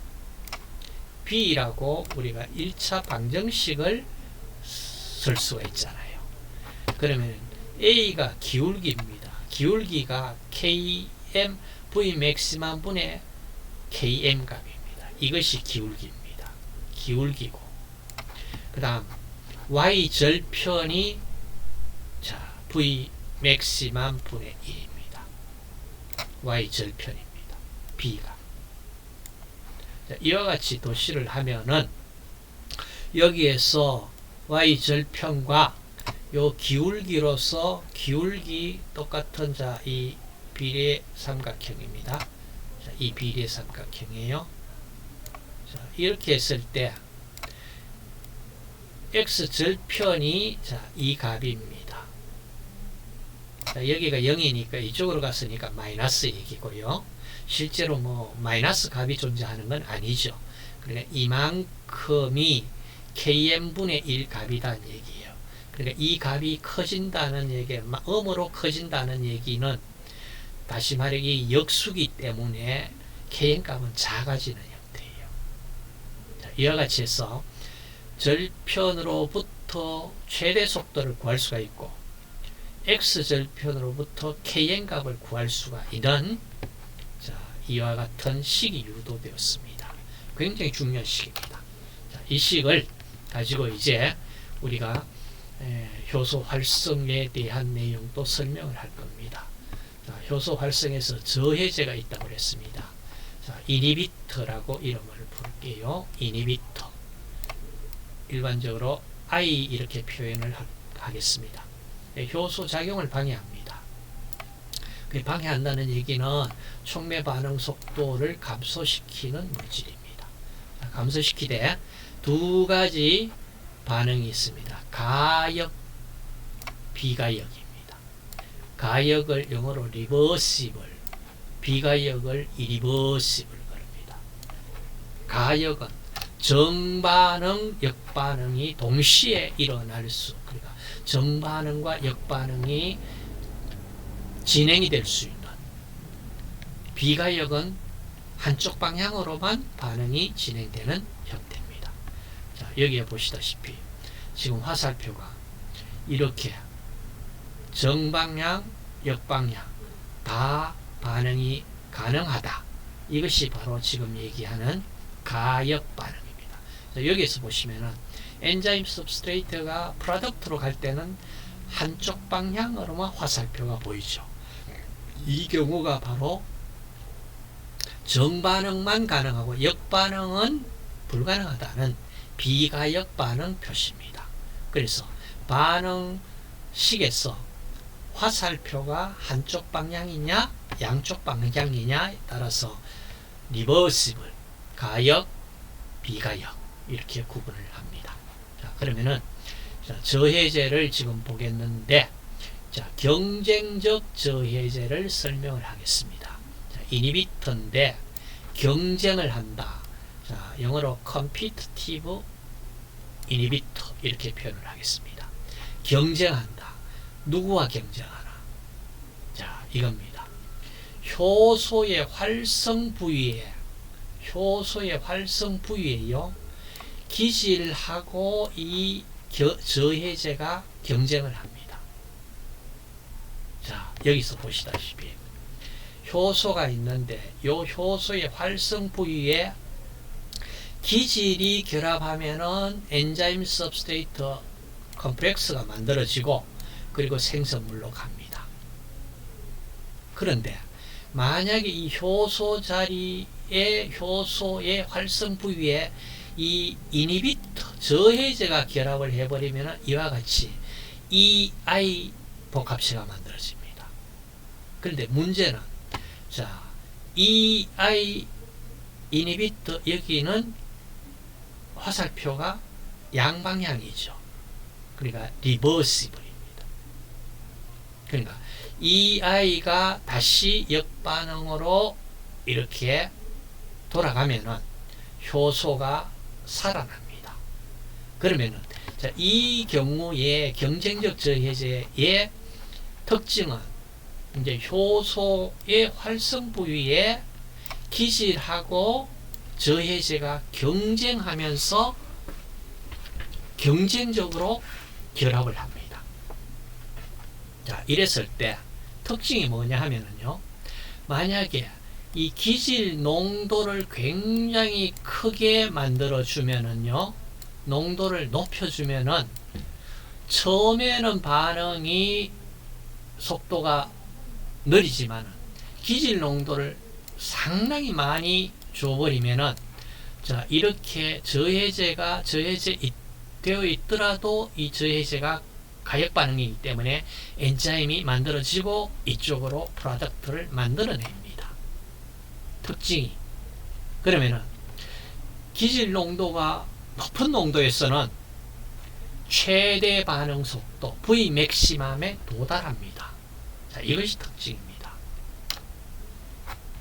B라고 우리가 1차 방정식을 쓸 수가 있잖아요. 그러면 A가 기울기입니다. 기울기가 KM V 맥시멈 분의 KM 값입니다. 이것이 기울기입니다. 기울기고 그 다음 Y 절편이 자, V 맥시멈 분의 1입니다. Y 절편입니다. B가 이와 같이 도식을 하면은 여기에서 y 절편과 요 기울기로서 기울기 똑같은 자, 이 비례 삼각형입니다. 자, 이 비례 삼각형이에요. 자, 이렇게 했을 때 x 절편이 자, 이 값입니다. 자, 여기가 0이니까 이쪽으로 갔으니까 마이너스 얘기고요. 실제로 뭐 마이너스 값이 존재하는 건 아니죠. 그러니까 이만큼이 kn분의 1 값이라는 얘기예요. 그러니까 이 값이 커진다는 얘기, 음으로 커진다는 얘기는 다시 말해 이 역수기 때문에 kn 값은 작아지는 형태예요. 자, 이와 같이 해서 절편으로부터 최대 속도를 구할 수가 있고 x절편으로부터 kn 값을 구할 수가 있는 자, 이와 같은 식이 유도되었습니다. 굉장히 중요한 식입니다. 자, 이 식을 가지고 이제 우리가 효소 활성에 대한 내용도 설명을 할 겁니다. 자, 효소 활성에서 저해제가 있다고 했습니다. 자, 이니비터라고 이름을 부를게요. 이니비터. 일반적으로 I 이렇게 표현을 하겠습니다. 효소 작용을 방해합니다. 방해한다는 얘기는 촉매 반응 속도를 감소시키는 물질입니다. 감소시키되 두 가지 반응이 있습니다. 가역, 비가역입니다. 가역을 영어로 리버시블, 비가역을 이리버시블 그럽니다. 가역은 정반응, 역반응이 동시에 일어날 수, 그러니까 정반응과 역반응이 진행이 될 수 있는, 비가역은 한쪽 방향으로만 반응이 진행되는 형태입니다. 자, 여기에 보시다시피 지금 화살표가 이렇게 정방향, 역방향 다 반응이 가능하다. 이것이 바로 지금 얘기하는 가역 반응입니다. 자, 여기에서 보시면은 엔자임 substrate가 프로덕트로 갈 때는 한쪽 방향으로만 화살표가 보이죠. 이 경우가 바로 정반응만 가능하고 역반응은 불가능하다는 비가역 반응 표시입니다. 그래서 반응식에서 화살표가 한쪽 방향이냐 양쪽 방향이냐에 따라서 리버시블, 가역, 비가역 이렇게 구분을 합니다. 자, 그러면은 자, 저해제를 지금 보겠는데 자, 경쟁적 저해제를 설명을 하겠습니다. 자, 이니비터인데 경쟁을 한다. 자, 영어로 competitive inhibitor 이렇게 표현을 하겠습니다. 경쟁한다. 누구와 경쟁하나? 자, 이겁니다. 효소의 활성 부위에요. 기질하고 이 저해제가 경쟁을 합니다. 자, 여기서 보시다시피 효소가 있는데 이 효소의 활성 부위에 기질이 결합하면은 엔자임 substrate 컴플렉스가 만들어지고 그리고 생성물로 갑니다. 그런데 만약에 이 효소 자리에 효소의 활성 부위에 이 이니비터 저해제가 결합을 해버리면 이와 같이 EI 복합체가 만들어집니다. 그런데 문제는 자 EI 이니비터 여기는 화살표가 양방향이죠. 그러니까 리버시블입니다. 그러니까 EI가 다시 역반응으로 이렇게 돌아가면은 효소가 살아납니다. 그러면은 자, 이 경우에 경쟁적 저해제의 특징은 이제 효소의 활성 부위에 기질하고 저해제가 경쟁하면서 경쟁적으로 결합을 합니다. 자, 이랬을 때 특징이 뭐냐 하면은요, 만약에 이 기질 농도를 굉장히 크게 만들어 주면은요, 농도를 높여 주면은 처음에는 반응이 속도가 느리지만 기질 농도를 상당히 많이 줘버리면은 자, 이렇게 저해제 되어 있더라도 이 저해제가 가역 반응이기 때문에 엔자임이 만들어지고 이쪽으로 프로덕트를 만들어냅니다. 특징이. 그러면은 기질 농도가 높은 농도에서는 최대 반응 속도 V 맥시멈에 도달합니다. 자, 이것이 특징입니다.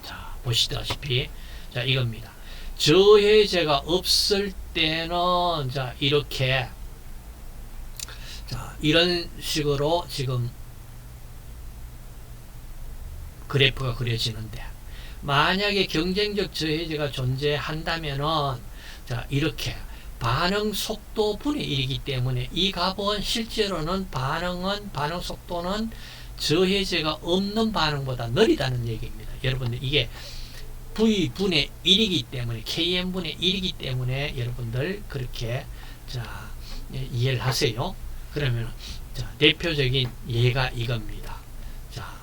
자, 보시다시피 자, 이겁니다. 저해제가 없을 때는 자, 이렇게 자, 이런 식으로 지금 그래프가 그려지는데, 만약에 경쟁적 저해제가 존재한다면은 자, 이렇게 반응 속도 분의 1이기 때문에 이 값은 실제로는 반응 속도는 저해제가 없는 반응보다 느리다는 얘기입니다. 여러분들 이게 V분의 1이기 때문에 KM분의 1이기 때문에 여러분들 그렇게 자, 이해를 하세요. 그러면 자, 대표적인 예가 이겁니다. 자,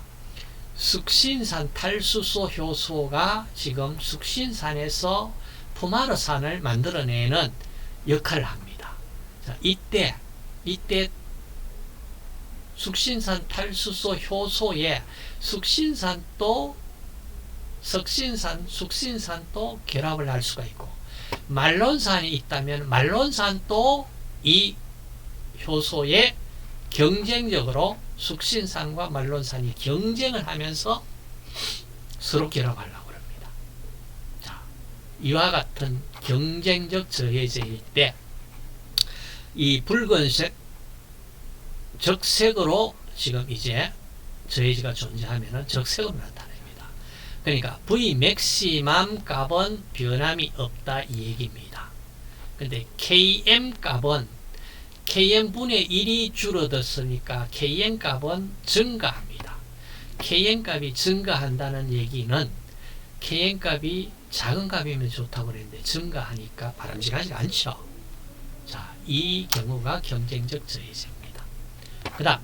숙신산 탈수소 효소가 지금 숙신산에서 푸마르산을 만들어내는 역할을 합니다. 자, 이때 숙신산 탈수소 효소에 숙신산도 숙신산도 결합을 할 수가 있고, 말론산이 있다면 말론산도 이 효소에 경쟁적으로 숙신산과 말론산이 경쟁을 하면서 서로 결합하려고 합니다. 자, 이와 같은 경쟁적 저해제일 때 이 붉은색 적색으로 지금 이제 저해제가 존재하면은 적색으로 나타납니다. 그러니까 V 맥시멈 값은 변함이 없다 이 얘기입니다. 근데 KM 값은 KM분의 1이 줄어들었으니까 KM 값은 증가합니다. KM 값이 증가한다는 얘기는 KM 값이 작은 값이면 좋다고 그랬는데 증가하니까 바람직하지 않죠. 자, 이 경우가 경쟁적 저해제입니다. 그 다음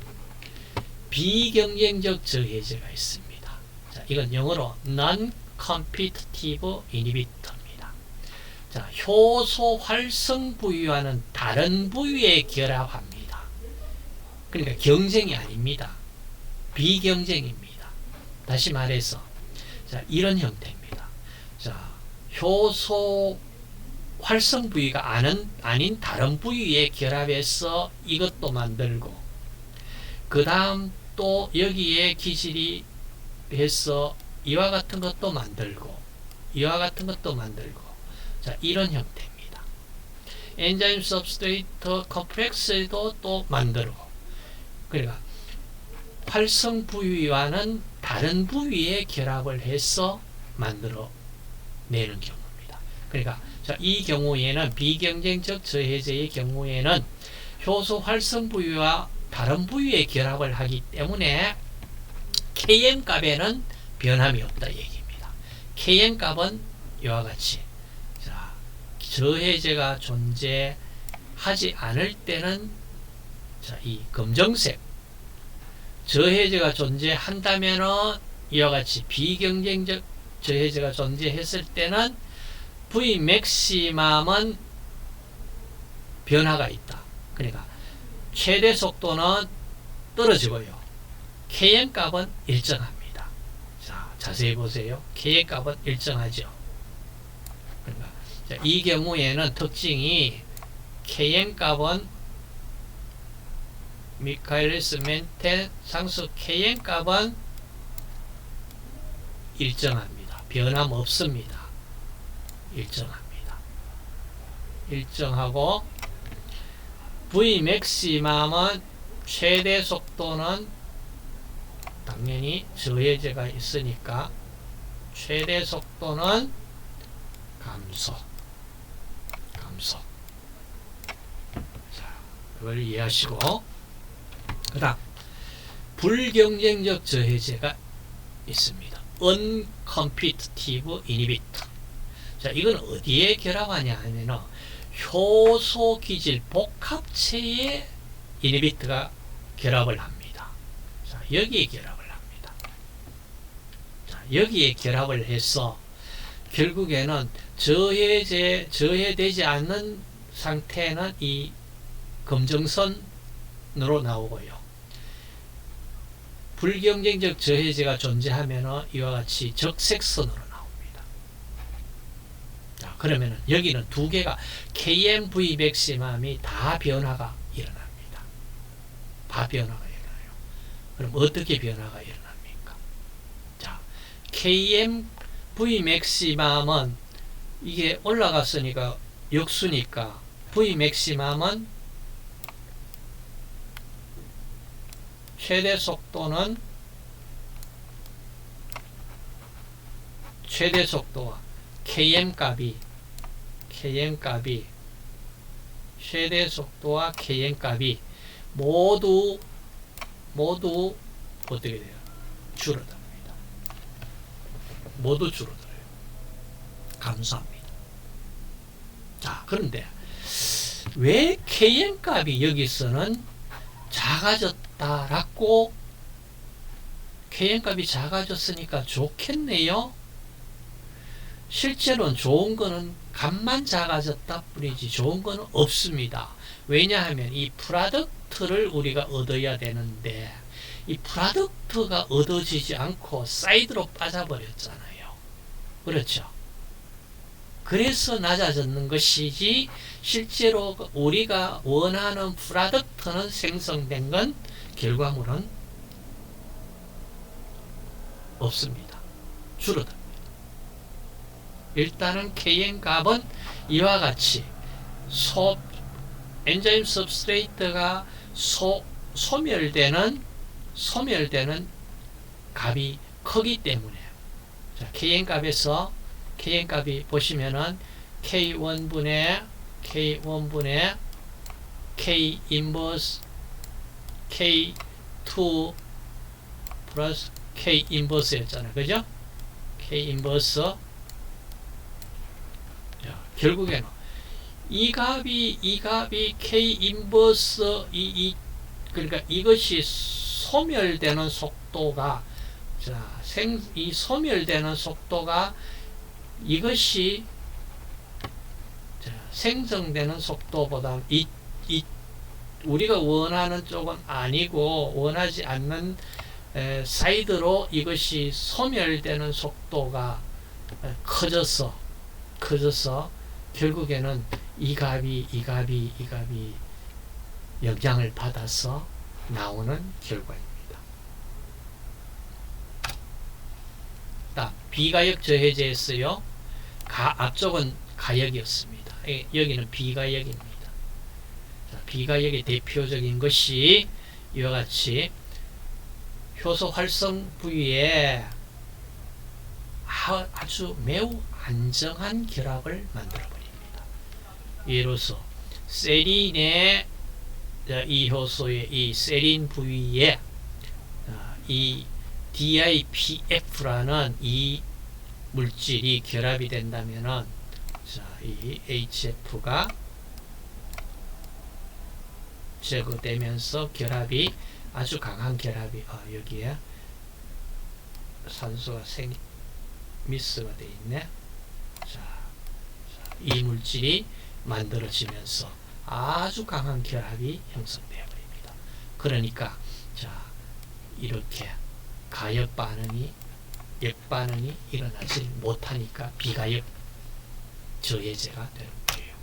비경쟁적 저해제가 있습니다. 자, 이건 영어로 non-competitive inhibitor입니다. 자, 효소 활성 부위와는 다른 부위에 결합합니다. 그러니까 경쟁이 아닙니다. 비경쟁입니다. 다시 말해서 자, 이런 형태입니다. 자, 효소 활성 부위가 아닌 다른 부위에 결합해서 이것도 만들고, 그 다음 또 여기에 기질이 해서 이와 같은 것도 만들고 이와 같은 것도 만들고, 자, 이런 형태입니다. 엔자임 서브스트레이트 컴플렉스도 또 만들고, 그러니까 활성 부위와는 다른 부위에 결합을 해서 만들어 내는 경우입니다. 그러니까 자, 이 경우에는 비경쟁적 저해제의 경우에는 효소 활성 부위와 다른 부위에 결합을 하기 때문에 KM 값에는 변함이 없다 얘기입니다. KM 값은 이와 같이 자, 저해제가 존재하지 않을 때는 자, 이 검정색 저해제가 존재한다면은 이와 같이 비경쟁적 저해제가 존재했을 때는 V 맥시멈은 변화가 있다. 그러니까 최대 속도는 떨어지고요. KM 값은 일정합니다. 자, 자세히 보세요. KM 값은 일정하죠. 그러니까 자, 이 경우에는 특징이 KM 값은 미카엘리스 멘텐 상수 KM 값은 일정합니다. 변함 없습니다. 일정합니다. 일정하고 V 맥시멈은 최대 속도는 당연히 저해제가 있으니까 최대 속도는 감소. 자, 그걸 이해하시고, 그 다음 불경쟁적 저해제가 있습니다. uncompetitive inhibitor. 자, 이건 어디에 결합하냐 하면은 효소 기질 복합체에 이니비트가 결합을 합니다. 자, 여기에 결합을 합니다. 자, 여기에 결합을 해서 결국에는 저해되지 않는 상태는 이 검정선 적색선으로 나오고요. 불경쟁적 저해제가 존재하면 이와 같이 적색선으로 나옵니다. 자, 그러면 여기는 두 개가 KMV 맥시멈이 다 변화가 일어납니다. 다 변화가 일어나요. 그럼 어떻게 변화가 일어납니까? 자, KMV 맥시멈은 이게 올라갔으니까 역수니까 V 맥시멈은 최대 속도와 km 값이 최대 속도와 km 값이 모두 어떻게 돼요? 줄어듭니다. 모두 줄어들어요. 감소합니다. 자, 그런데 왜 km 값이 여기서는 작아졌다라고 km 값이 작아졌으니까 좋겠네요. 실제로는 좋은 거는 값만 작아졌다 뿐이지 좋은 거는 없습니다. 왜냐하면 이 프로덕트를 우리가 얻어야 되는데 이 프로덕트가 얻어지지 않고 사이드로 빠져버렸잖아요. 그렇죠? 그래서 낮아졌는 것이지 실제로 우리가 원하는 프로덕트는 생성된 건 결과물은 없습니다. 줄어듭니다. 일단은 km 값은 이와 같이 엔자임 सब스트레이트가 소멸되는 값이 크기 때문에 자, km 값이 보시면은 K1분의 K 인버스 K2 플러스 K 인버스였잖아요. 그죠? K 인버스 결국에는 이 값이 K 인버스 그러니까 이것이 소멸되는 속도가 이 소멸되는 속도가 이것이 생성되는 속도보다 우리가 원하는 쪽은 아니고 원하지 않는 사이드로 이것이 소멸되는 속도가 커져서 결국에는 이 값이 영향을 받아서 나오는 결과입니다. 비가역 저해제였어요. 앞쪽은 가역이었습니다. 여기는 비가역입니다. 자, 비가역의 대표적인 것이 이와 같이 효소 활성 부위에 아주 매우 안정한 결합을 만들어 버립니다. 예로서 세린의 이 효소의 이 세린 부위에 이 DIPF라는 이 물질이 결합이 된다면은 이 HF가 제거되면서 결합이 아주 강한 결합이 여기에 산소가 미스가 되어 있네. 이 물질이 만들어지면서 아주 강한 결합이 형성되어 버립니다. 그러니까 이렇게 가역 반응이 역반응이 일어나지 못하니까 비가역 저해제가 되는 거예요.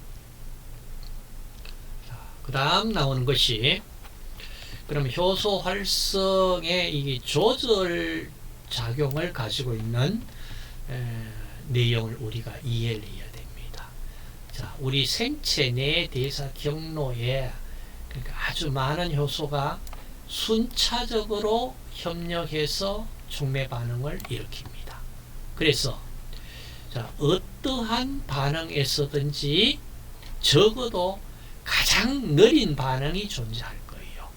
그 다음 나오는 것이 그럼 효소 활성의 이 조절 작용을 가지고 있는 내용을 우리가 이해를 해야 됩니다. 자, 우리 생체 내 대사 경로에 그러니까 아주 많은 효소가 순차적으로 협력해서 촉매 반응을 일으킵니다. 그래서 어떠한 반응에서든지 적어도 가장 느린 반응이 존재할 거예요.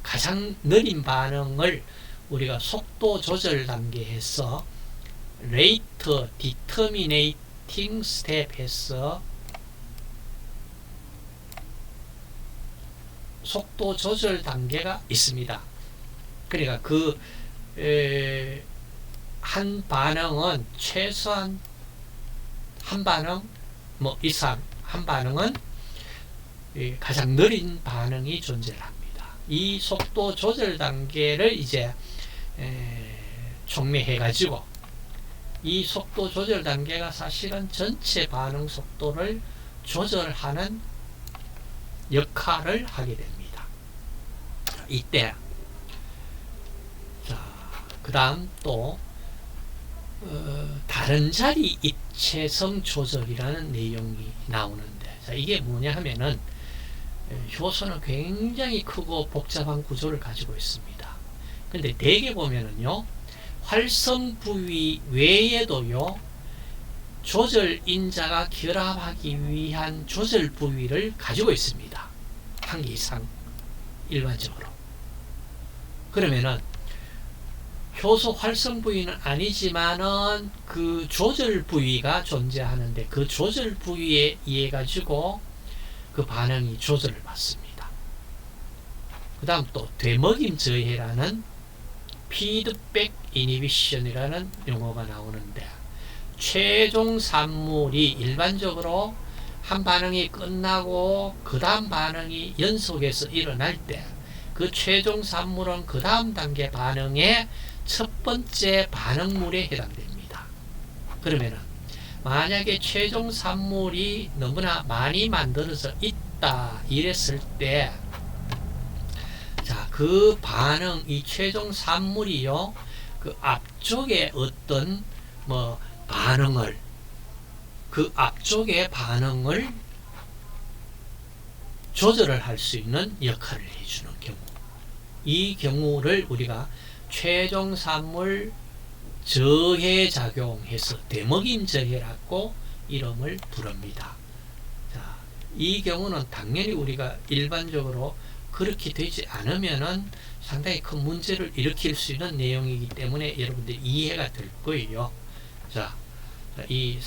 가장 느린 반응을 우리가 속도 조절 단계에서 rate determinating step에서 속도 조절 단계가 있습니다. 그러니까 한 반응은 최소한 한 반응 이상 한 반응은 가장 느린 반응이 존재합니다. 이 속도 조절 단계를 이제 촉매해 가지고 이 속도 조절 단계가 사실은 전체 반응 속도를 조절하는 역할을 하게 됩니다. 이때 그 다음 또 다른 자리 입체성 조절이라는 내용이 나오는데, 자, 이게 뭐냐 하면은 효소는 굉장히 크고 복잡한 구조를 가지고 있습니다. 근데 대개 보면은요, 활성 부위 외에도요, 조절 인자가 결합하기 위한 조절 부위를 가지고 있습니다. 한 개 이상 일반적으로. 그러면은 효소 활성 부위는 아니지만은 그 조절 부위가 존재하는데, 그 조절 부위에 의해 가지고 그 반응이 조절을 받습니다. 그 다음 또 되먹임 저해라는 피드백 이니비션이라는 용어가 나오는데, 최종 산물이 일반적으로 한 반응이 끝나고 그 다음 반응이 연속해서 일어날 때, 그 최종 산물은 그 다음 단계 반응의 첫 번째 반응물에 해당됩니다. 그러면은 만약에 최종 산물이 너무나 많이 만들어져 있다 이랬을 때, 자, 그 반응, 이 최종 산물이요, 그 앞쪽에 어떤 반응을, 그 앞쪽의 반응을 조절을 할 수 있는 역할을 해주는 경우, 이 경우를 우리가 최종 산물 저해 작용해서 되먹임 저해라고 이름을 부릅니다. 자, 이 경우는 당연히 우리가 일반적으로 그렇게 되지 않으면은 상당히 큰 문제를 일으킬 수 있는 내용이기 때문에 여러분들 이해가 될 거예요. 자, 이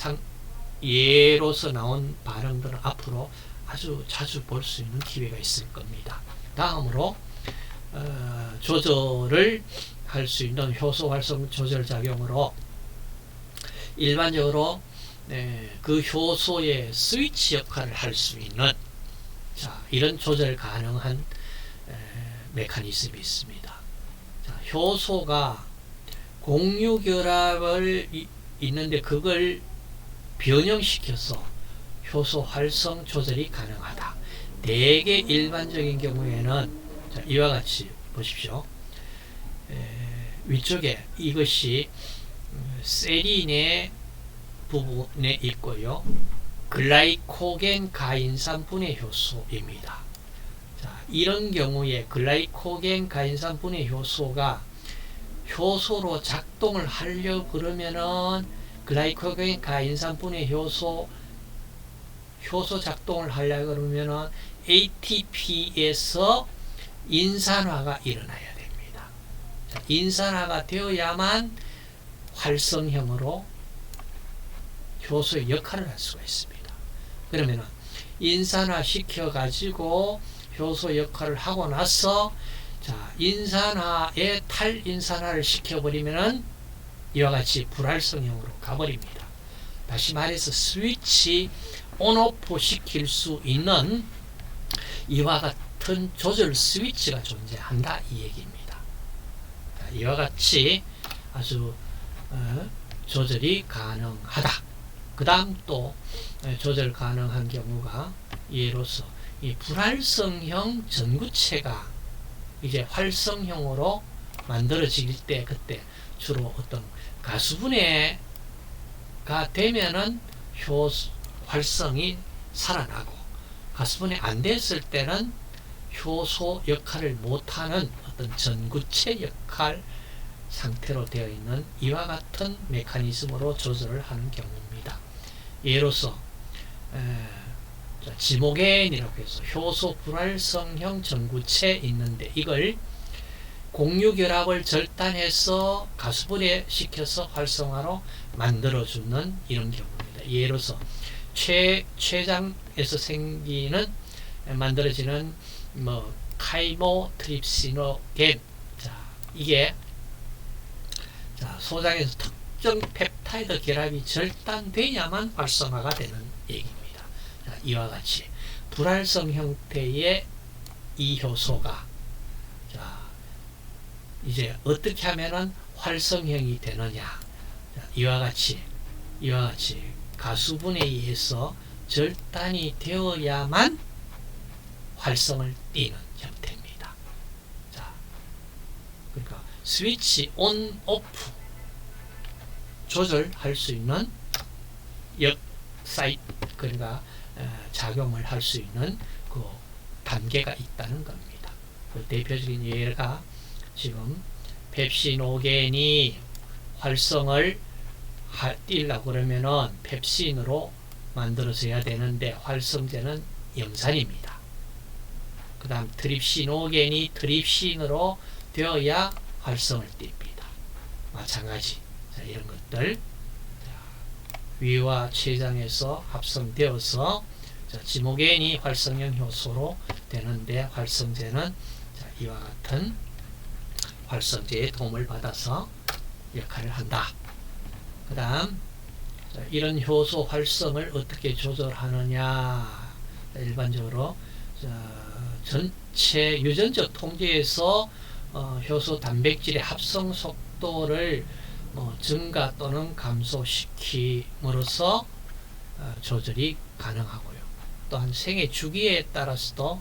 예로서 나온 반응들은 앞으로 아주 자주 볼 수 있는 기회가 있을 겁니다. 다음으로 조절을 할 수 있는 효소 활성 조절 작용으로 일반적으로 그 효소의 스위치 역할을 할 수 있는, 자, 이런 조절 가능한 메커니즘이 있습니다. 자, 효소가 공유 결합을 있는데 그걸 변형시켜서 효소 활성 조절이 가능하다. 대개 일반적인 경우에는, 자, 이와 같이 보십시오. 위쪽에 이것이 세린의 부분에 있고요, 글라이코겐 가인산 분해 효소입니다. 자, 이런 경우에 글라이코겐 가인산 분해 효소가 효소로 작동을 하려 그러면은 글라이코겐 가인산 분해 효소 작동을 하려 그러면은 ATP에서 인산화가 일어나야 됩니다. 자, 인산화가 되어야만 활성형으로 효소의 역할을 할 수가 있습니다. 그러면은 인산화 시켜 가지고 효소 역할을 하고 나서, 자, 인산화에 탈인산화를 시켜버리면은 이와 같이 불활성형으로 가버립니다. 다시 말해서 스위치 온오프 시킬 수 있는 이와 같은 조절 스위치가 존재한다 이 얘기입니다. 자, 이와 같이 아주 조절이 가능하다. 그 다음 또 조절 가능한 경우가, 예로서 이 불활성형 전구체가 이제 활성형으로 만들어질 때, 그때 주로 어떤 가수분해가 되면은 활성이 살아나고, 가수분해 안 됐을 때는 효소 역할을 못하는 어떤 전구체 역할 상태로 되어 있는 이와 같은 메커니즘으로 조절을 하는 경우입니다. 예로서 지모겐이라고 해서 효소 불활성형 전구체 있는데, 이걸 공유결합을 절단해서 가수분해 시켜서 활성화로 만들어주는 이런 경우입니다. 예로서 췌장에서 만들어지는 카이모트립시노겐, 자, 이게 소장에서 특정 펩타이드 결합이 절단돼야만 활성화가 되는 얘기입니다. 자, 이와 같이 불활성 형태의 이 효소가 이제 어떻게 하면은 활성형이 되느냐. 자, 이와 같이 가수분에 의해서 절단이 되어야만 활성을 띠는 형태입니다. 자, 그러니까 스위치 온 오프 조절할 수 있는 그러니까 작용을 할 수 있는 그 단계가 있다는 겁니다. 그 대표적인 예가 지금 펩시노겐이 활성을 띄려고 그러면은 펩신으로 만들어져야 되는데 활성제는 염산입니다. 그 다음 트립시노겐이 트립신으로 되어야 활성을 띱니다. 마찬가지. 자, 이런 것들 위와 췌장에서 합성되어서 지모겐이 활성형 효소로 되는데 활성제는 이와 같은 활성제의 도움을 받아서 역할을 한다. 그 다음 이런 효소 활성을 어떻게 조절하느냐. 일반적으로 전체 유전적 통계에서 효소 단백질의 합성 속도를 증가 또는 감소시킴으로써 조절이 가능하고요. 또한 생애 주기에 따라서도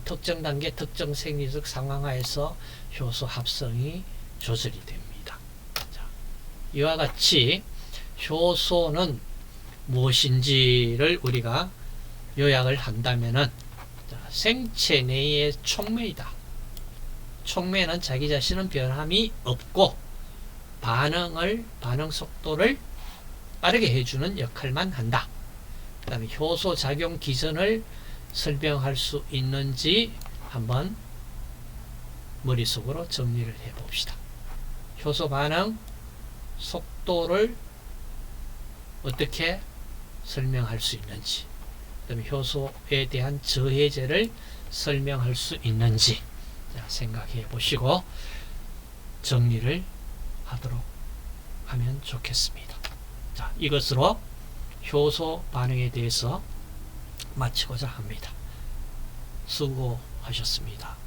특정 단계 특정 생리적 상황하에서 효소 합성이 조절이 됩니다. 자, 이와 같이 효소는 무엇인지를 우리가 요약을 한다면은 생체 내의 촉매이다. 촉매는 자기 자신은 변함이 없고 반응 속도를 빠르게 해주는 역할만 한다. 그 다음에 효소 작용 기전을 설명할 수 있는지 한번 머릿속으로 정리를 해 봅시다. 효소 반응 속도를 어떻게 설명할 수 있는지, 그 다음에 효소에 대한 저해제를 설명할 수 있는지 생각해 보시고 정리를 하도록 하면 좋겠습니다. 자, 이것으로 효소 반응에 대해서 마치고자 합니다. 수고하셨습니다.